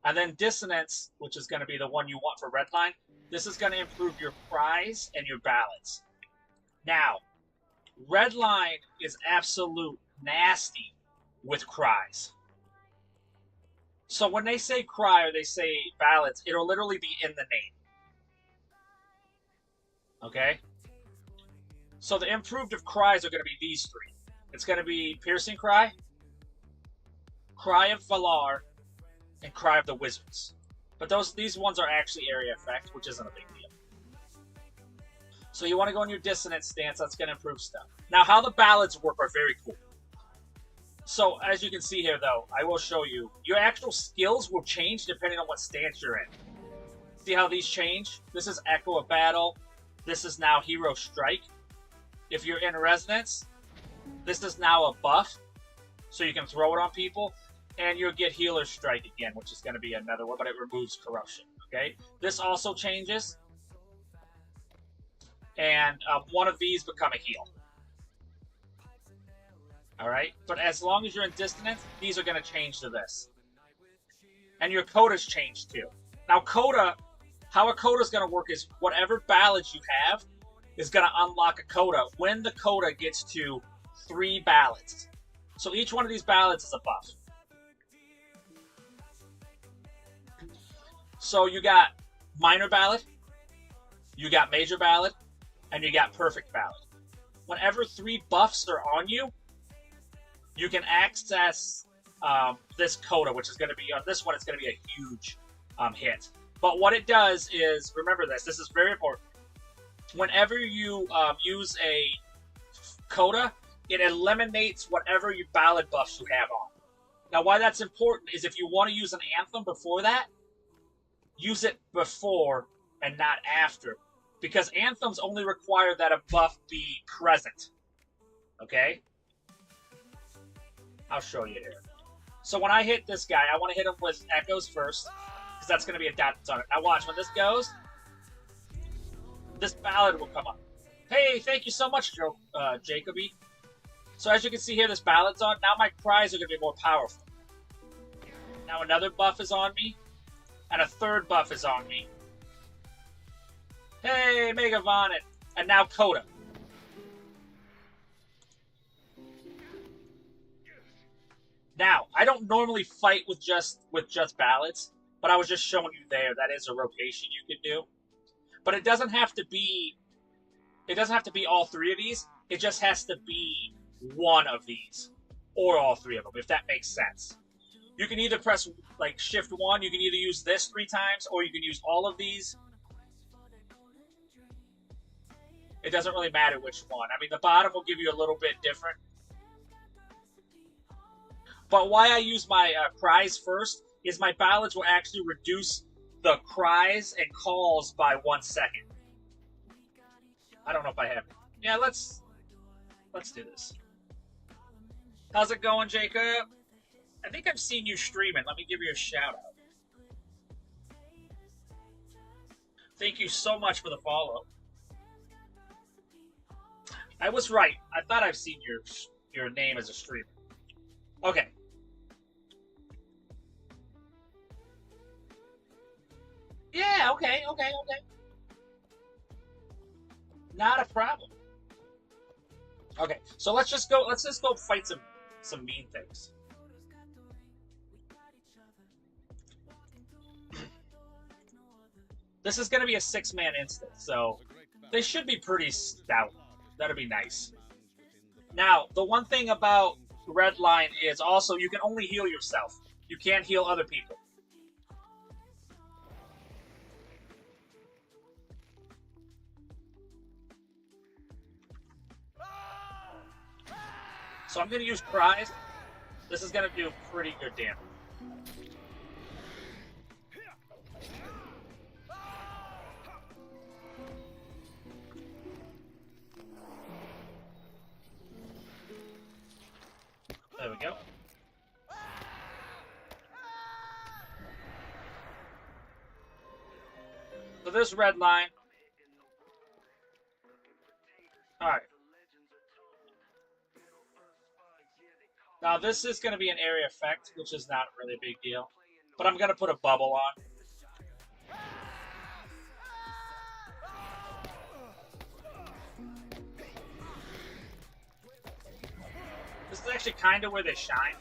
And then Dissonance, which is going to be the one you want for Red Line, this is going to improve your cries and your ballads. Now, Red Line is absolute nasty with cries. So when they say cry or they say ballads, it'll literally be in the name. Okay? So the improved of cries are going to be these 3. It's going to be Piercing Cry, Cry of Valar, and Cry of the Wizards. But these ones are actually area effect, which isn't a big deal. So you want to go in your Dissonant Stance, that's going to improve stuff. Now, how the ballads work are very cool. So, as you can see here, though, I will show you. Your actual skills will change depending on what stance you're in. See how these change? This is Echo of Battle. This is now Hero Strike. If you're in Resonance, this is now a buff, so you can throw it on people. And you'll get Healer Strike again, which is going to be another one, but it removes Corruption. Okay? This also changes. And one of these become a heal. Alright? But as long as you're in Dissonance, these are going to change to this. And your codas change too. Now coda, how a coda is going to work is whatever ballads you have is going to unlock a coda when the coda gets to 3 ballads. So each one of these ballads is a buff. So you got Minor Ballad, you got Major Ballad, and you got Perfect Ballad. Whenever 3 buffs are on you, you can access this coda, which is going to be, on this one, it's going to be a huge hit. But what it does is, remember this is very important. whenever you use a coda, it eliminates whatever your ballad buffs you have on. Now, why that's important is if you want to use an anthem before that, use it before and not after. Because anthems only require that a buff be present. Okay? I'll show you here. So when I hit this guy, I want to hit him with echoes first, because that's going to be a dot on it. Now watch, when this goes, this ballad will come up. Hey, thank you so much, Jacoby. So as you can see here, this ballad's on. Now my cries are going to be more powerful. Now another buff is on me, and a third buff is on me. Hey, Mega Vonnet. And now Coda. Now, I don't normally fight with just ballads, but I was just showing you there that is a rotation you can do. But it doesn't have to be all three of these. It just has to be one of these or all three of them, if that makes sense. You can either press like shift 1, you can either use this 3 times, or you can use all of these. It doesn't really matter which one. I mean, the bottom will give you a little bit different. But why I use my cries first is my ballads will actually reduce the cries and calls by 1 second. I don't know if I have it. Yeah, let's do this. How's it going, Jacob? I think I've seen you streaming. Let me give you a shout out. Thank you so much for the follow. I was right. I thought I've seen your name as a streamer. Okay. Yeah, okay. Not a problem. Okay, so let's just go fight some mean things. This is gonna be a 6-man instance, so they should be pretty stout. That'd be nice. Now, the one thing about Red Line is also you can only heal yourself. You can't heal other people. So I'm going to use cries. This is going to do pretty good damage. There we go. So this Red Line. Alright. Now this is going to be an area effect, which is not really a big deal. But I'm going to put a bubble on. This is actually kind of where they shine.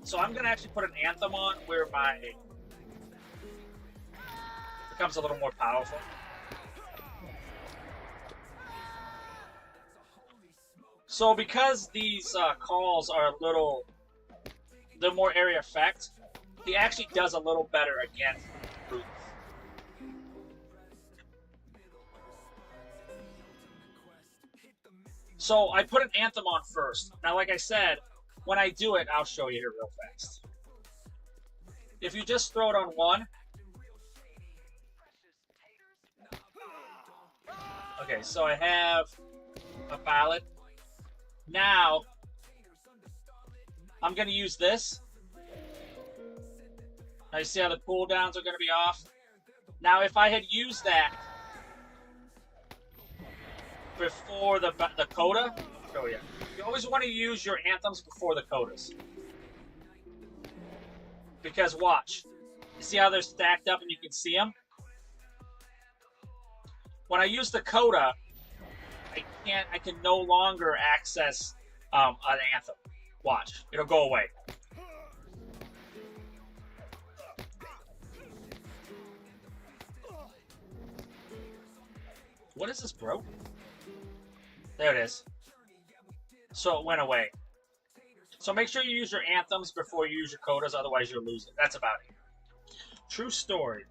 So I'm going to actually put an anthem on where my becomes a little more powerful. So because these calls are they're more area effect, he actually does a little better against brutes. So I put an anthem on first. Now, like I said, when I do it, I'll show you here real fast. If you just throw it on one. Okay, so I have a ballad. Now, I'm going to use this. Now you see how the cooldowns are going to be off? Now, if I had used that before the coda, I'll show you. You always want to use your anthems before the codas. Because watch. You see how they're stacked up and you can see them? When I use the coda, I can no longer access an anthem. Watch. It'll go away. What is this, bro? There it is. So it went away. So make sure you use your anthems before you use your codas, otherwise you'll lose it. That's about it. True story.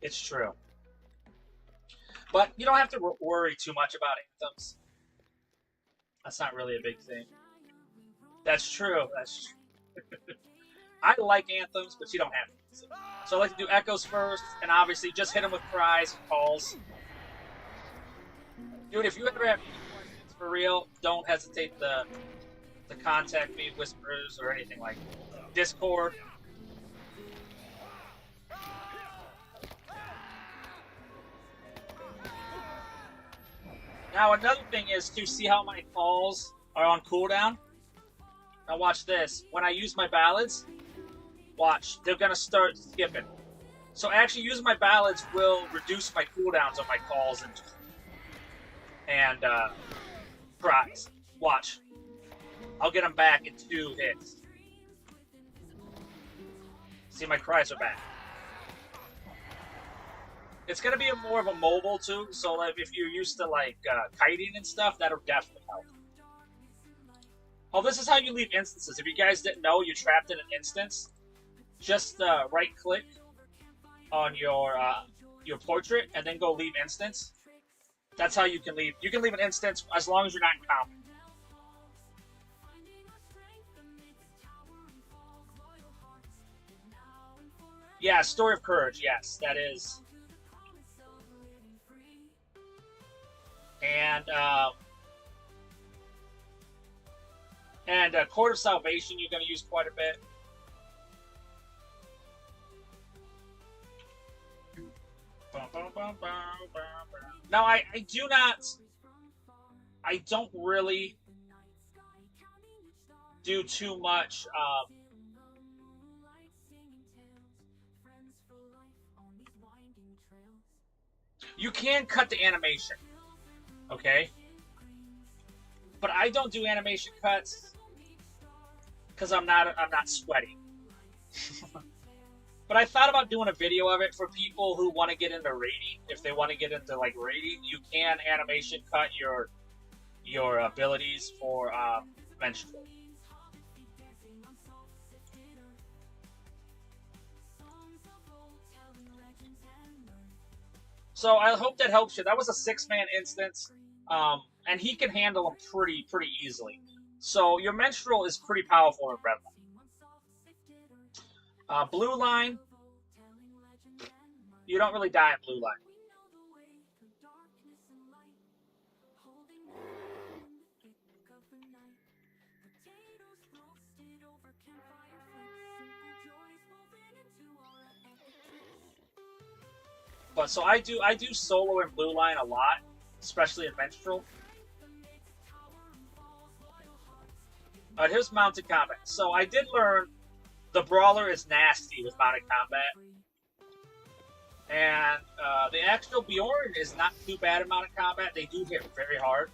It's true. But you don't have to worry too much about anthems. That's not really a big thing. That's true. That's true. I like anthems, but you don't have to. So I like to do echoes first, and obviously just hit them with cries and calls. Dude, if you ever have any questions for real, don't hesitate to contact me, Whispers, or anything like that. Discord. Now another thing is to see how my calls are on cooldown. Now watch this. When I use my ballads, watch, they're gonna start skipping. So actually using my ballads will reduce my cooldowns on my calls and cries. Watch. I'll get them back in 2 hits. See, my cries are back. It's going to be more of a mobile, too, so like, if you're used to, like, kiting and stuff, that'll definitely help. Oh, this is how you leave instances. If you guys didn't know, you're trapped in an instance. Just right-click on your portrait, and then go leave instance. That's how you can leave. You can leave an instance as long as you're not in combat. Yeah, Story of Courage, yes, that is. And Court of Salvation you're going to use quite a bit. Now, I don't really do too much you can cut the animation, okay? But I don't do animation cuts because I'm not sweaty. But I thought about doing a video of it for people who want to get into raiding. If they want to get into like raiding, you can animation cut your abilities for menstrual. So I hope that helps you. That was a 6-man instance, and he can handle them pretty easily. So your menstrual is pretty powerful in red line. Blue line, you don't really die in blue line. But so I do solo in blue line a lot, especially in menstrual. Here's mounted combat. So I did learn the brawler is nasty with mounted combat, and the actual Bjorn is not too bad in mounted combat. They do hit very hard.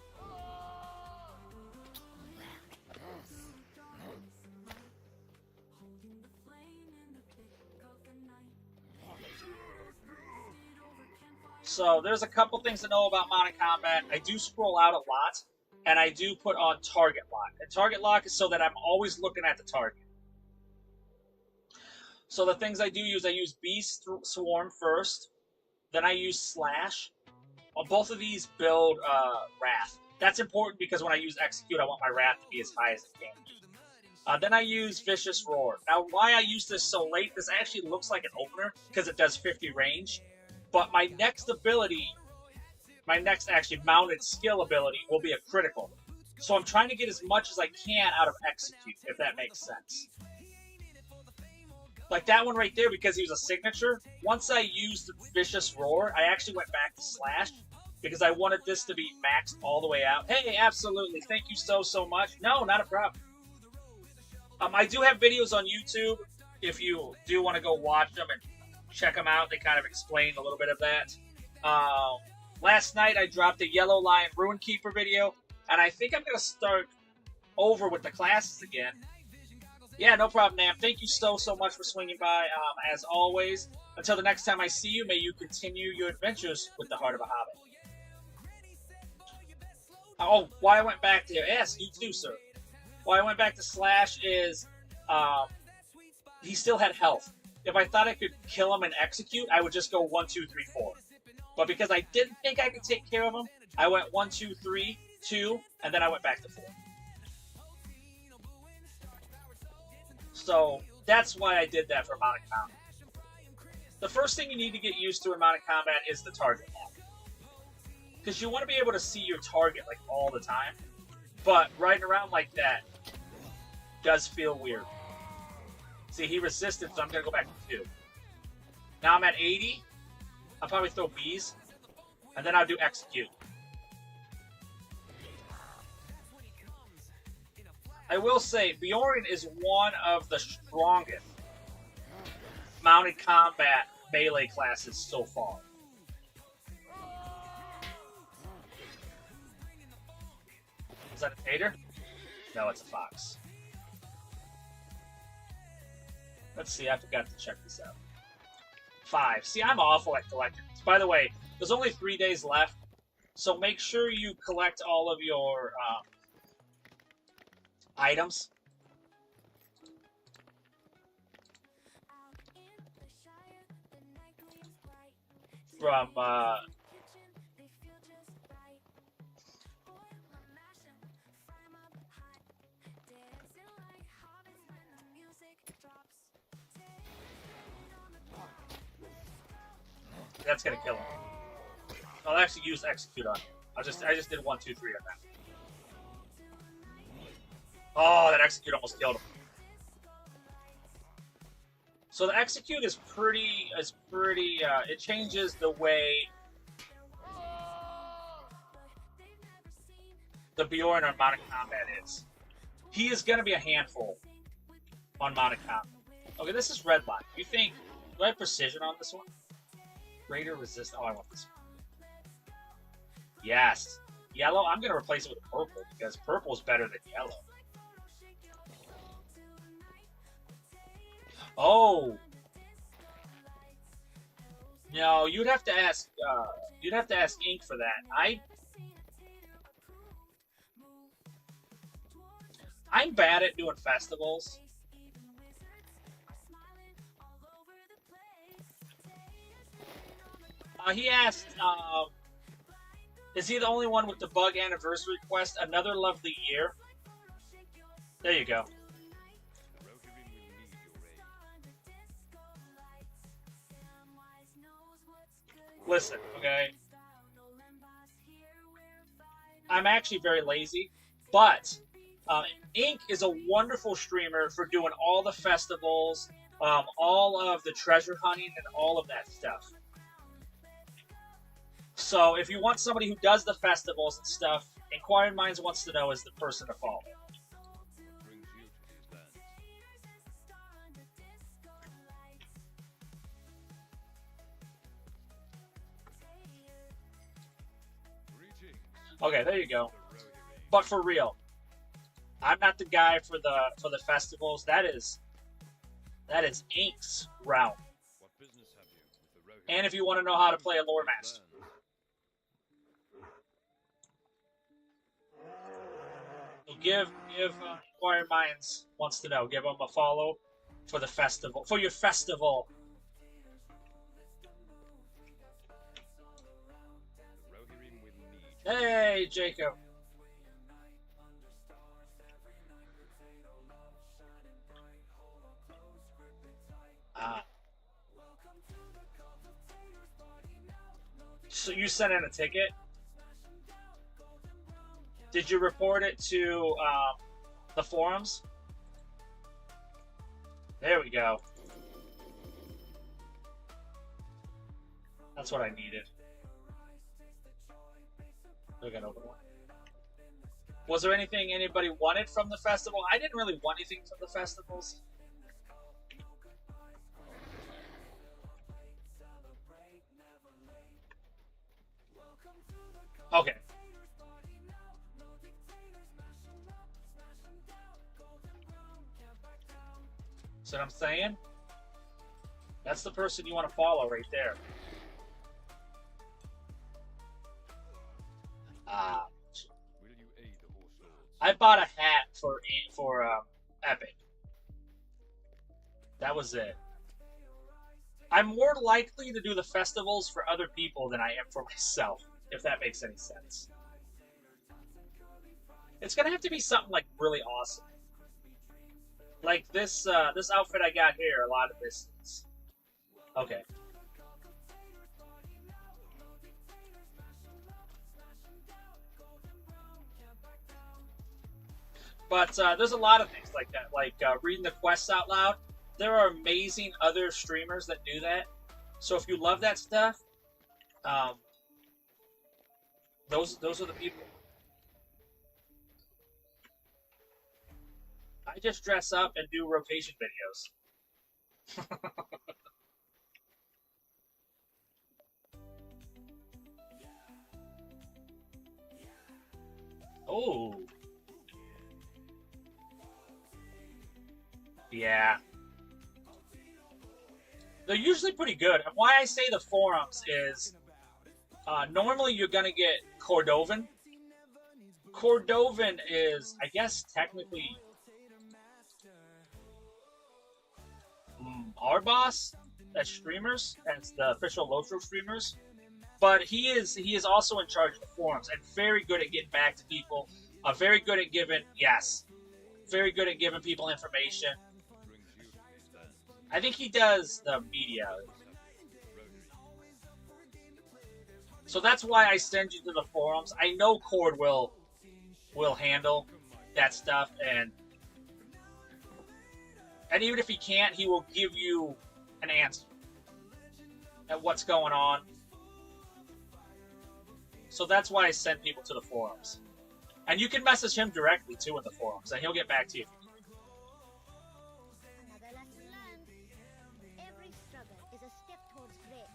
So there's a couple things to know about mounted combat. I do scroll out a lot, and I do put on target lock. And target lock is so that I'm always looking at the target. So the things I do use, I use Beast Swarm first, then I use Slash. Well, both of these build Wrath. That's important because when I use Execute, I want my Wrath to be as high as it can be. Then I use Vicious Roar. Now, why I use this so late, this actually looks like an opener because it does 50 range. But my next ability, my next actually mounted skill ability will be a critical. So I'm trying to get as much as I can out of Execute, if that makes sense. Like that one right there, because he was a signature. Once I used the Vicious Roar, I actually went back to Slash because I wanted this to be maxed all the way out. Hey, absolutely. Thank you so much. No, not a problem. I do have videos on YouTube if you do want to go watch them and check them out. They kind of explain a little bit of that. Last night I dropped a Yellow Lion Ruin Keeper video, and I think I'm going to start over with the classes again. Yeah, no problem, Nam. Thank you so much for swinging by, as always. Until the next time I see you, may you continue your adventures with the Heart of a Hobbit. Oh, why I went back to... Yes, you too, sir. Why I went back to Slash is he still had health. if I thought I could kill him and execute, I would just go 1, 2, 3, 4. But because I didn't think I could take care of him, I went 1, 2, 3, 2, and then I went back to 4. So that's why I did that for Mounted Combat. The first thing you need to get used to in Mounted Combat is the target map. Because you want to be able to see your target like all the time. But riding around like that does feel weird. See, he resisted, so I'm going to go back to 2. Now I'm at 80. I'll probably throw Bs. And then I'll do execute. I will say, Bjorn is one of the strongest Mounted Combat melee classes so far. Is that a tater? No, it's a fox. Let's see, I forgot to check this out. 5. See, I'm awful at collecting these. By the way, there's only 3 days left, so make sure you collect all of your items. From, that's gonna kill him. I'll actually use execute on him. I just did 1, 2, 3 on that. Oh, that execute almost killed him. So the execute is pretty. It changes the way the Bjorn on Mounted Combat is. He is gonna be a handful on Mounted Combat. Okay, this is red line. You think? Do I have precision on this one? Greater resist. Oh, I want this one. Yes. Yellow. I'm going to replace it with purple because purple is better than yellow. Oh. No, you'd have to ask. You'd have to ask Ink for that. I'm bad at doing festivals. He asked, is he the only one with the bug anniversary quest? Another lovely year. There you go. Listen, okay. I'm actually very lazy, but Ink is a wonderful streamer for doing all the festivals, all of the treasure hunting, and all of that stuff. So if you want somebody who does the festivals and stuff, Inquiring Minds wants to know is the person to follow. Okay, there you go. But for real, I'm not the guy for the festivals. That is Ink's route. And if you want to know how to play a lore master. Give Inquiring Minds wants to know. Give him a follow for the festival. For your festival. Hey, Jacob. So you sent in a ticket? Did you report it to the forums? There we go. That's what I needed. We're gonna open one. Was there anything anybody wanted from the festival? I didn't really want anything from the festivals. Okay. See what I'm saying? That's the person you want to follow right there. I bought a hat for Epic. That was it. I'm more likely to do the festivals for other people than I am for myself, if that makes any sense. It's gonna have to be something like really awesome. Like this this outfit I got here, a lot of this is okay. But there's a lot of things like that, like reading the quests out loud. There are amazing other streamers that do that. So if you love that stuff, um, those are the people. I just dress up and do rotation videos. Oh, yeah. They're usually pretty good. And why I say the forums is normally you're going to get Cordovan. Cordovan is, I guess, technically our boss as streamers, as the official LOTRO streamers. But he is also in charge of the forums and very good at getting back to people. Very good at giving, yes, very good at giving people information. I think he does the media. So that's why I send you to the forums. I know Cord will handle that stuff, and even if he can't, he will give you an answer at what's going on. So that's why I send people to the forums. And you can message him directly, too, in the forums, and he'll get back to you.
Another lesson learned. Every struggle is a step towards greatness.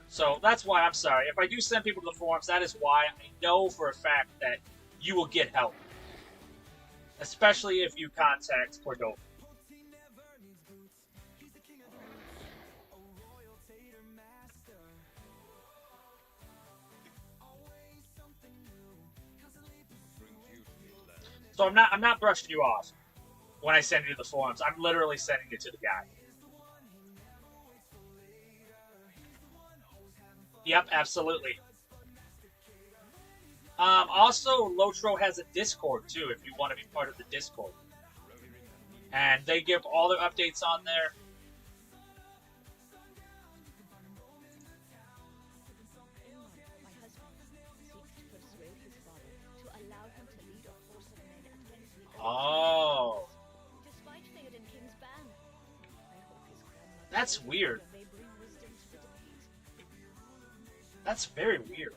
So that's why I'm sorry. If I do send people to the forums, that is why I know for a fact that you will get help. Especially if you contact Cordova. So I'm not brushing you off when I send you to the forums. I'm literally sending it to the guy. Yep, absolutely. Also, LOTRO has a Discord, too, if you want to be part of the Discord. And they give all their updates on there. Oh. That's weird. That's very weird.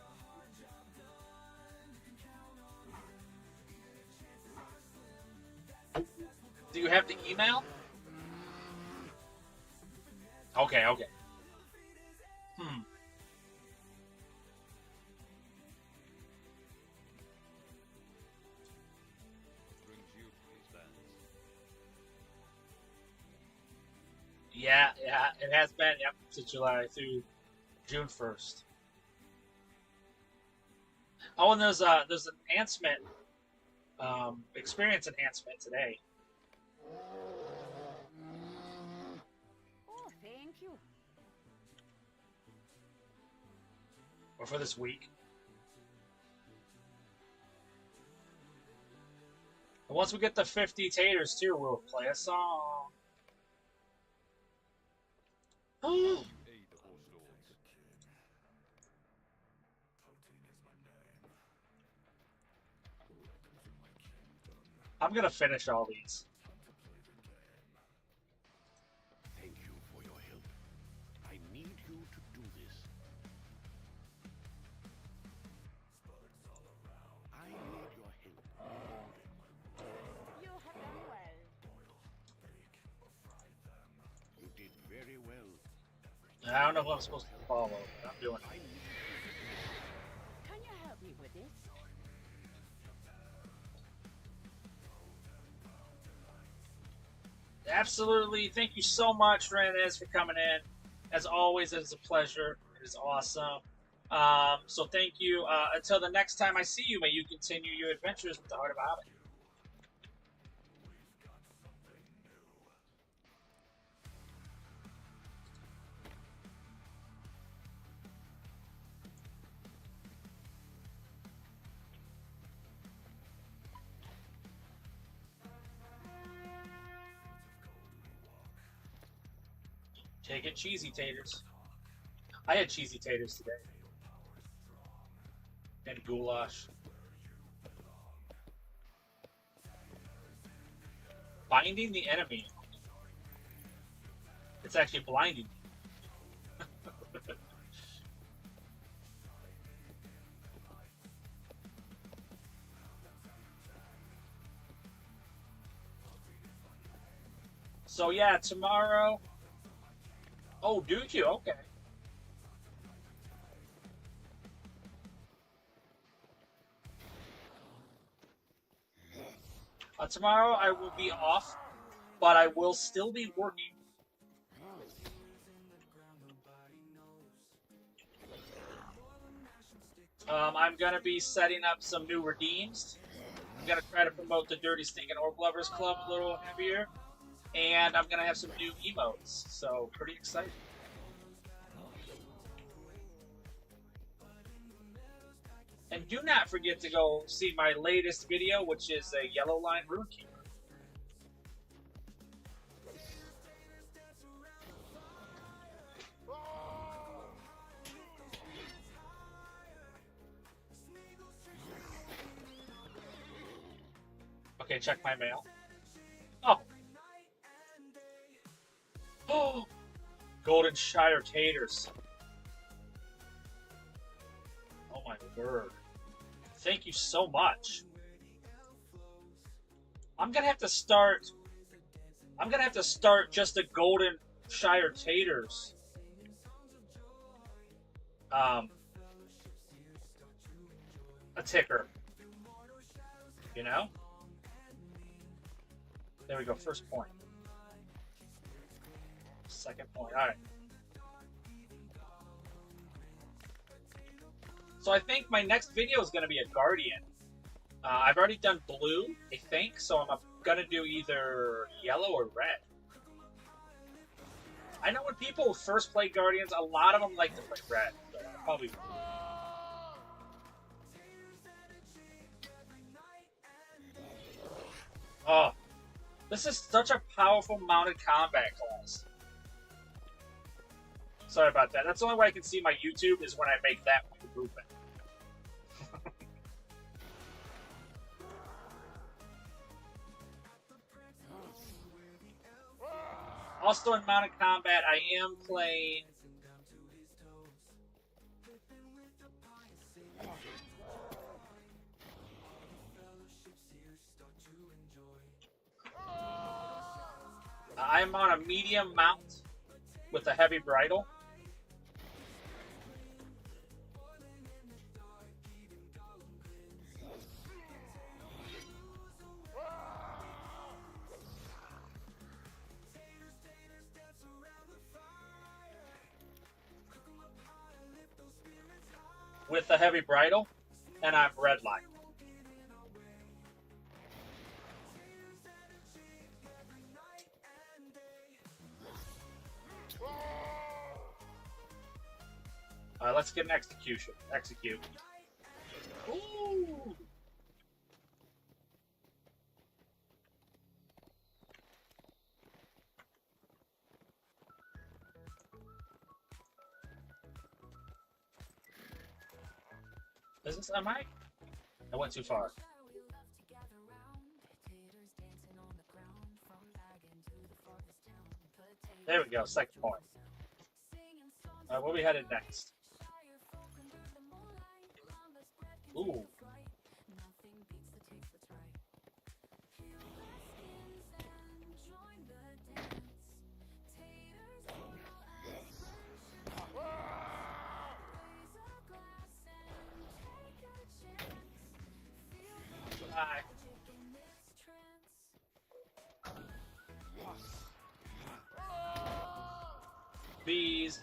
Do you have the email? Okay, okay. Yeah, it has been, yep, since July through June 1st. Oh, and there's an enhancement, experience enhancement today.
Oh, thank you.
Or for this week. And once we get the 50 taters, too, we'll play a song. Oh. I'm gonna finish all these.
Thank you for your help. I need you to do this. I need your help.
You have done well.
You did very well.
I don't know what I'm supposed to follow, but I'm doing it.
Can you help me with this?
Absolutely. Thank you so much, Renez, for coming in. As always, it is a pleasure. It is awesome. So thank you. Until the next time I see you, may you continue your adventures with the Heart of Hobbit. Take it cheesy taters. I had cheesy taters today. And goulash. Binding the enemy. It's actually blinding. So yeah, tomorrow. Oh, do you? Okay. Tomorrow I will be off, but I will still be working. I'm going to be setting up some new redeems. I'm going to try to promote the Dirty Stinking Orc Lovers Club a little heavier. And I'm going to have some new emotes, so pretty excited. And do not forget to go see my latest video, which is a Yellow Line Runekeeper. Okay, check my mail. Oh. Oh. Golden Shire taters. Oh my word. Thank you so much. I'm gonna have to start just the Golden Shire taters. A ticker. You know? There we go, first point. Second point, alright. So I think my next video is going to be a Guardian. I've already done blue, I think, so I'm going to do either yellow or red. I know when people first play Guardians, a lot of them like to play red. So probably. Oh, this is such a powerful mounted combat class. Sorry about that. That's the only way I can see my YouTube is when I make that movement. Also in mounted combat, I am playing. I'm on a medium mount with a heavy bridle. With a heavy bridle, and I'm red line. Let's get an execution. Execute. Ooh. Is this, am I went too far. There we go, second point. Where we headed next? Ooh. Bye. Bees.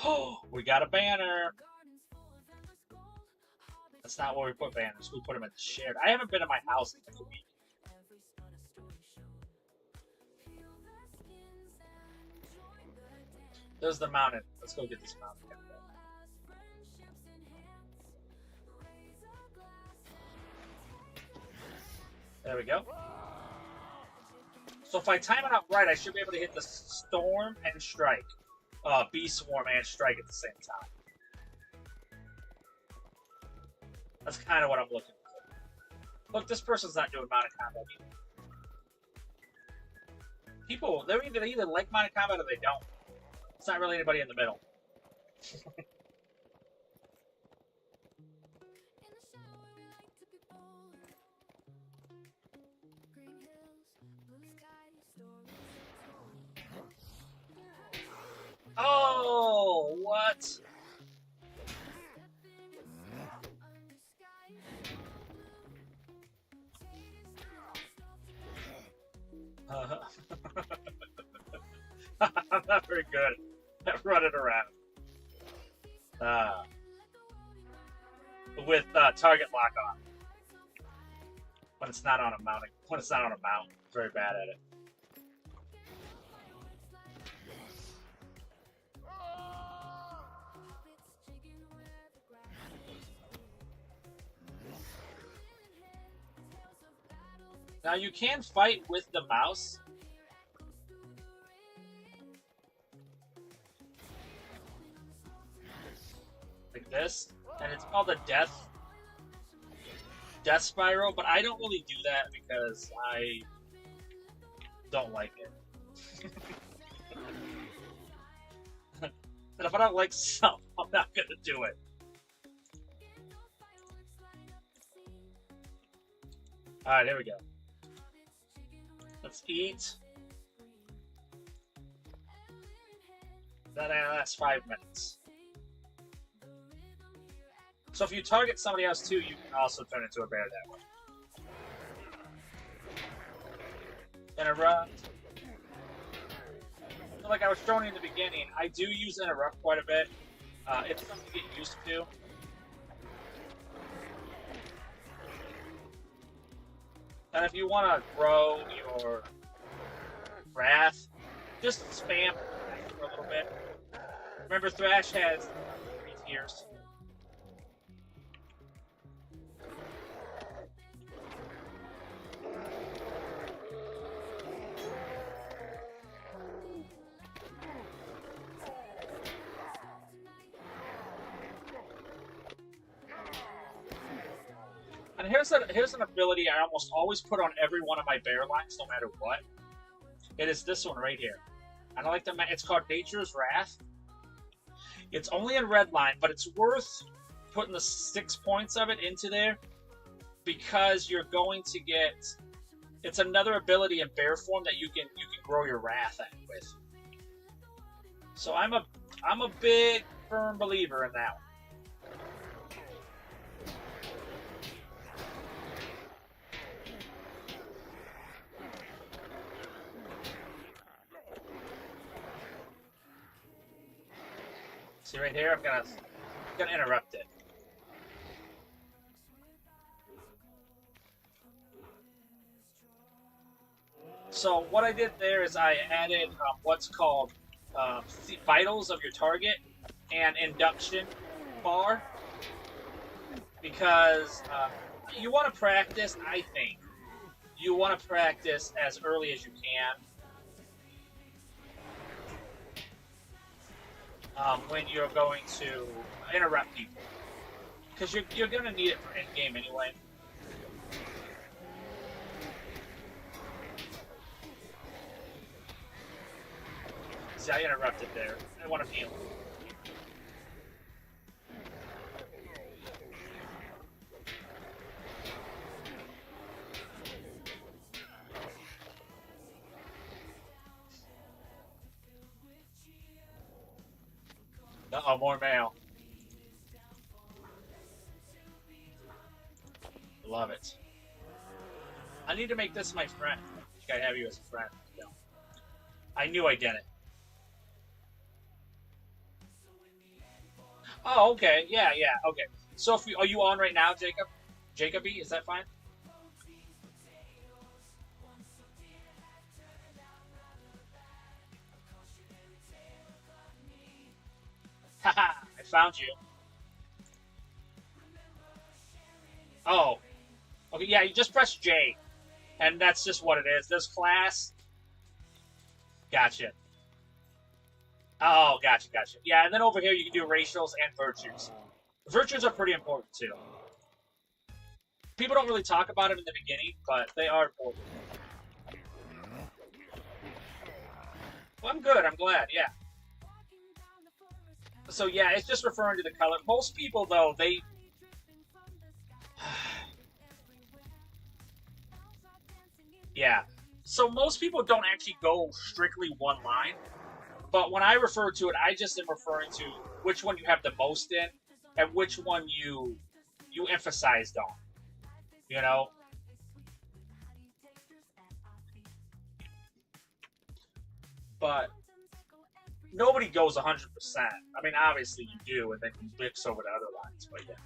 Oh, we got a banner. That's not where we put banners. We put them at the shared. I haven't been in my house in like a week. There's the mountain. Let's go get this mountain. There we go. So if I time it out right, I should be able to hit the storm and strike. Bee swarm and strike at the same time. That's kind of what I'm looking for. Look, this person's not doing mounted combat either. People, they either like mounted combat or they don't. It's not really anybody in the middle. Oh, what? I'm not very good at running around. With target lock on. When it's not on a mounting. When it's not on a mount. Very bad at it. Now you can fight with the mouse. Like this. And it's called a death spiral, but I don't really do that because I don't like it. And if I don't like something, I'm not gonna do it. Alright, here we go. Let's eat. That lasts 5 minutes. So if you target somebody else too, you can also turn into a bear that way. Interrupt. So like I was showing you in the beginning, I do use interrupt quite a bit. It's something to get used to. And if you want to grow your wrath, just spam for a little bit. Remember, Thrash has 3 tiers. And here's an ability I almost always put on every one of my bear lines, no matter what. It is this one right here. I don't like the. It's called Nature's Wrath. It's only in red line, but it's worth putting the 6 points of it into there because you're going to get. It's another ability in bear form that you can grow your wrath with. So I'm a big firm believer in that one. See right here, I'm gonna interrupt it. So what I did there is I added what's called vitals of your target and induction bar because you want to practice. I think you want to practice as early as you can. When you're going to interrupt people. Because you're going to need it for endgame anyway. See, I interrupted there. I want to heal. Uh-oh, more mail. Love it. I need to make this my friend. I think I have you as a friend. No. I knew I did it. Oh, okay. Yeah, okay. So if are you on right now, Jacob? Jacoby, is that fine? Haha, I found you. Oh. Okay, yeah, you just press J. And that's just what it is. There's class. Gotcha. Oh, gotcha. Yeah, and then over here you can do racials and virtues. Virtues are pretty important too. People don't really talk about them in the beginning, but they are important. Well, I'm good. I'm glad. Yeah. So yeah, it's just referring to the color. Most people, though, they... yeah. So most people don't actually go strictly one line. But when I refer to it, I just am referring to which one you have the most in and which one you emphasized on. You know? But nobody goes 100%. I mean, obviously you do, and then you mix over to other lines, but yeah.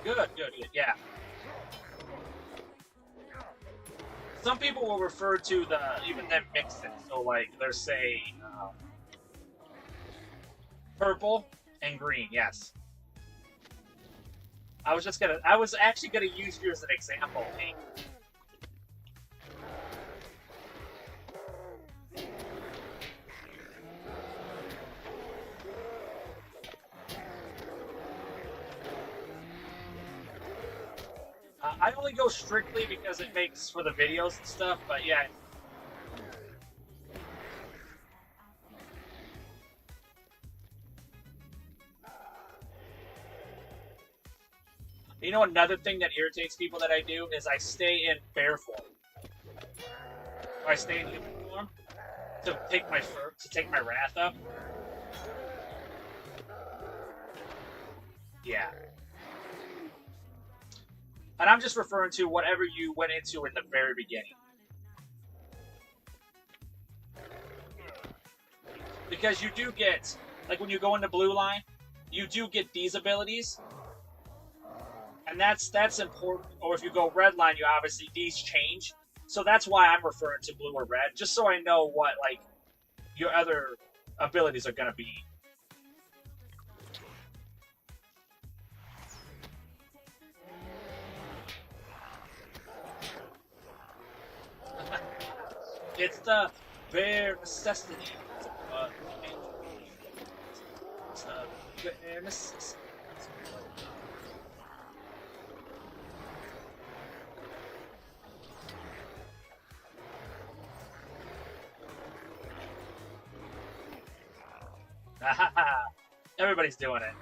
Good, yeah. Some people will refer to even them mixing. So, like, they're saying purple and green, yes. I was actually gonna use you as an example, Hank. I only go strictly because it makes for the videos and stuff, but yeah. You know, another thing that irritates people that I do is I stay in bear form. Or I stay in human form to take my wrath up. Yeah. And I'm just referring to whatever you went into in the very beginning. Because you do get, like when you go into blue line, you do get these abilities. And that's important. Or if you go red line, you obviously, these change. So that's why I'm referring to blue or red, just so I know what, like, your other abilities are going to be. It's the bare necessity. It's the bare necessity. Everybody's doing it.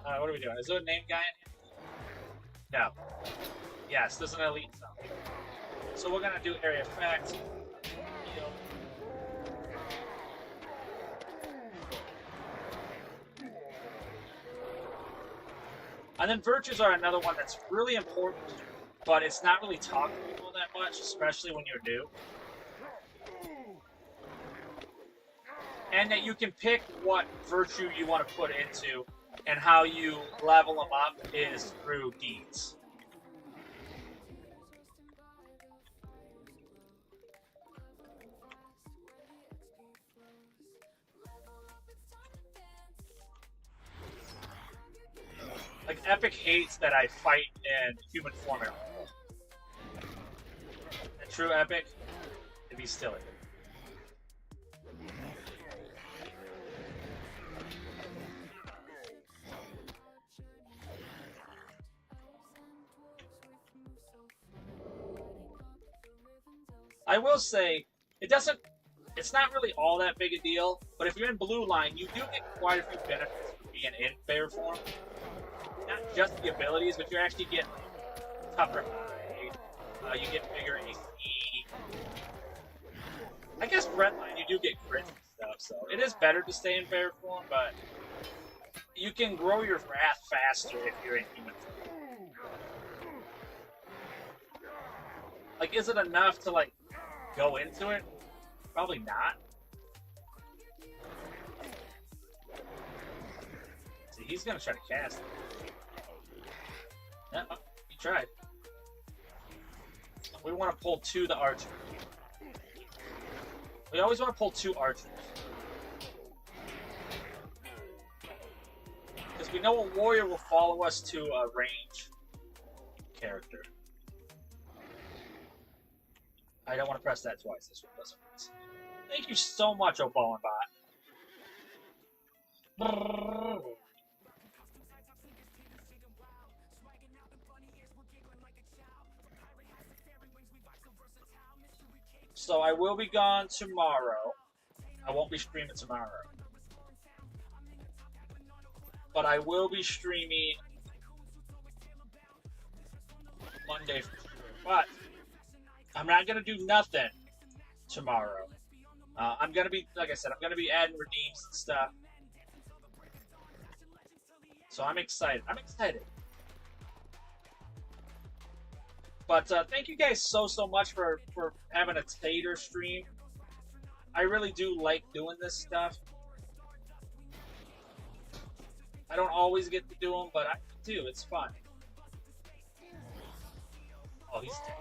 What are we doing? Is there a name guy in here? No. Yes, there's an elite zone. So we're gonna do area effect. Heal. And then virtues are another one that's really important, but it's not really talked to people that much, especially when you're new. And that you can pick what virtue you want to put into, and how you level them up is through deeds. Like, Epic hates that I fight in human form at all. And true Epic, if he's still in. I will say, it's not really all that big a deal, but if you're in blue line, you do get quite a few benefits from being in bear form. Not just the abilities, but you actually get tougher hide, you get bigger AC. I guess red line, you do get crits and stuff, so it is better to stay in bear form, but you can grow your wrath faster if you're in human form. Like, is it enough to, like, go into it? Probably not. See, he's gonna try to cast it. Yeah, he tried. We want to pull to the archer. We always want to pull 2 archers. Because we know a warrior will follow us to a range character. I don't want to press that twice. This one doesn't once. Thank you so much, OBowen bot. So I will be gone tomorrow. I won't be streaming tomorrow. But I will be streaming Monday for sure. But I'm not going to do nothing tomorrow. I'm going to be, like I said, I'm going to be adding redeems and stuff. So I'm excited. I'm excited. But thank you guys so much for having a Tater stream. I really do like doing this stuff. I don't always get to do them, but I do. It's fun. Oh, he's dead.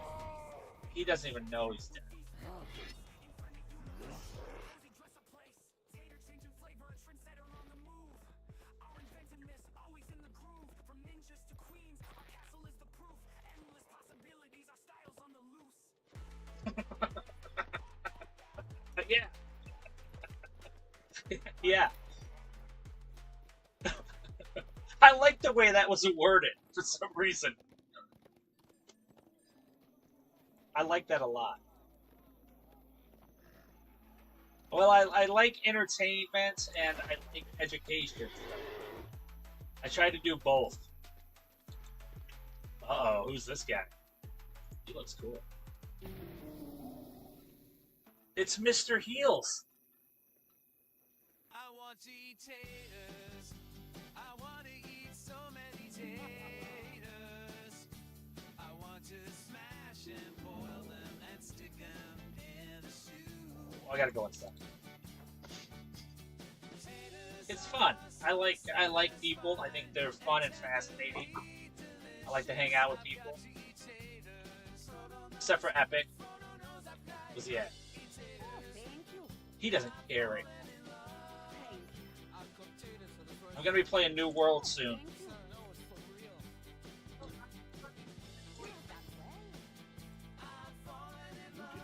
He doesn't even know he's dead. Yeah. Yeah. I like the way that was worded for some reason. I like that a lot. Well, I like entertainment and I like education. I try to do both. Uh-oh, who's this guy? He looks cool. It's Mr. Heels.
I want to eat taters. I want to eat so many taters. I want to smash and boil them and stick them in a stew.
Oh, I gotta go inside. It's fun. I like people. I think they're fun and fascinating. I like to hang out with people. Except for Epic. Where's he at? He doesn't care right now. I'm gonna be playing New World soon.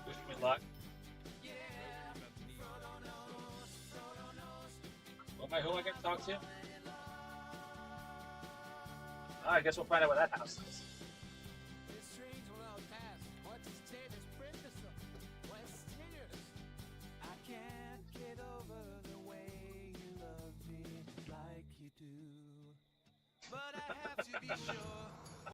Wish me luck. Who am I gonna talk to? Oh, I guess we'll find out what that house is.
But I have to be sure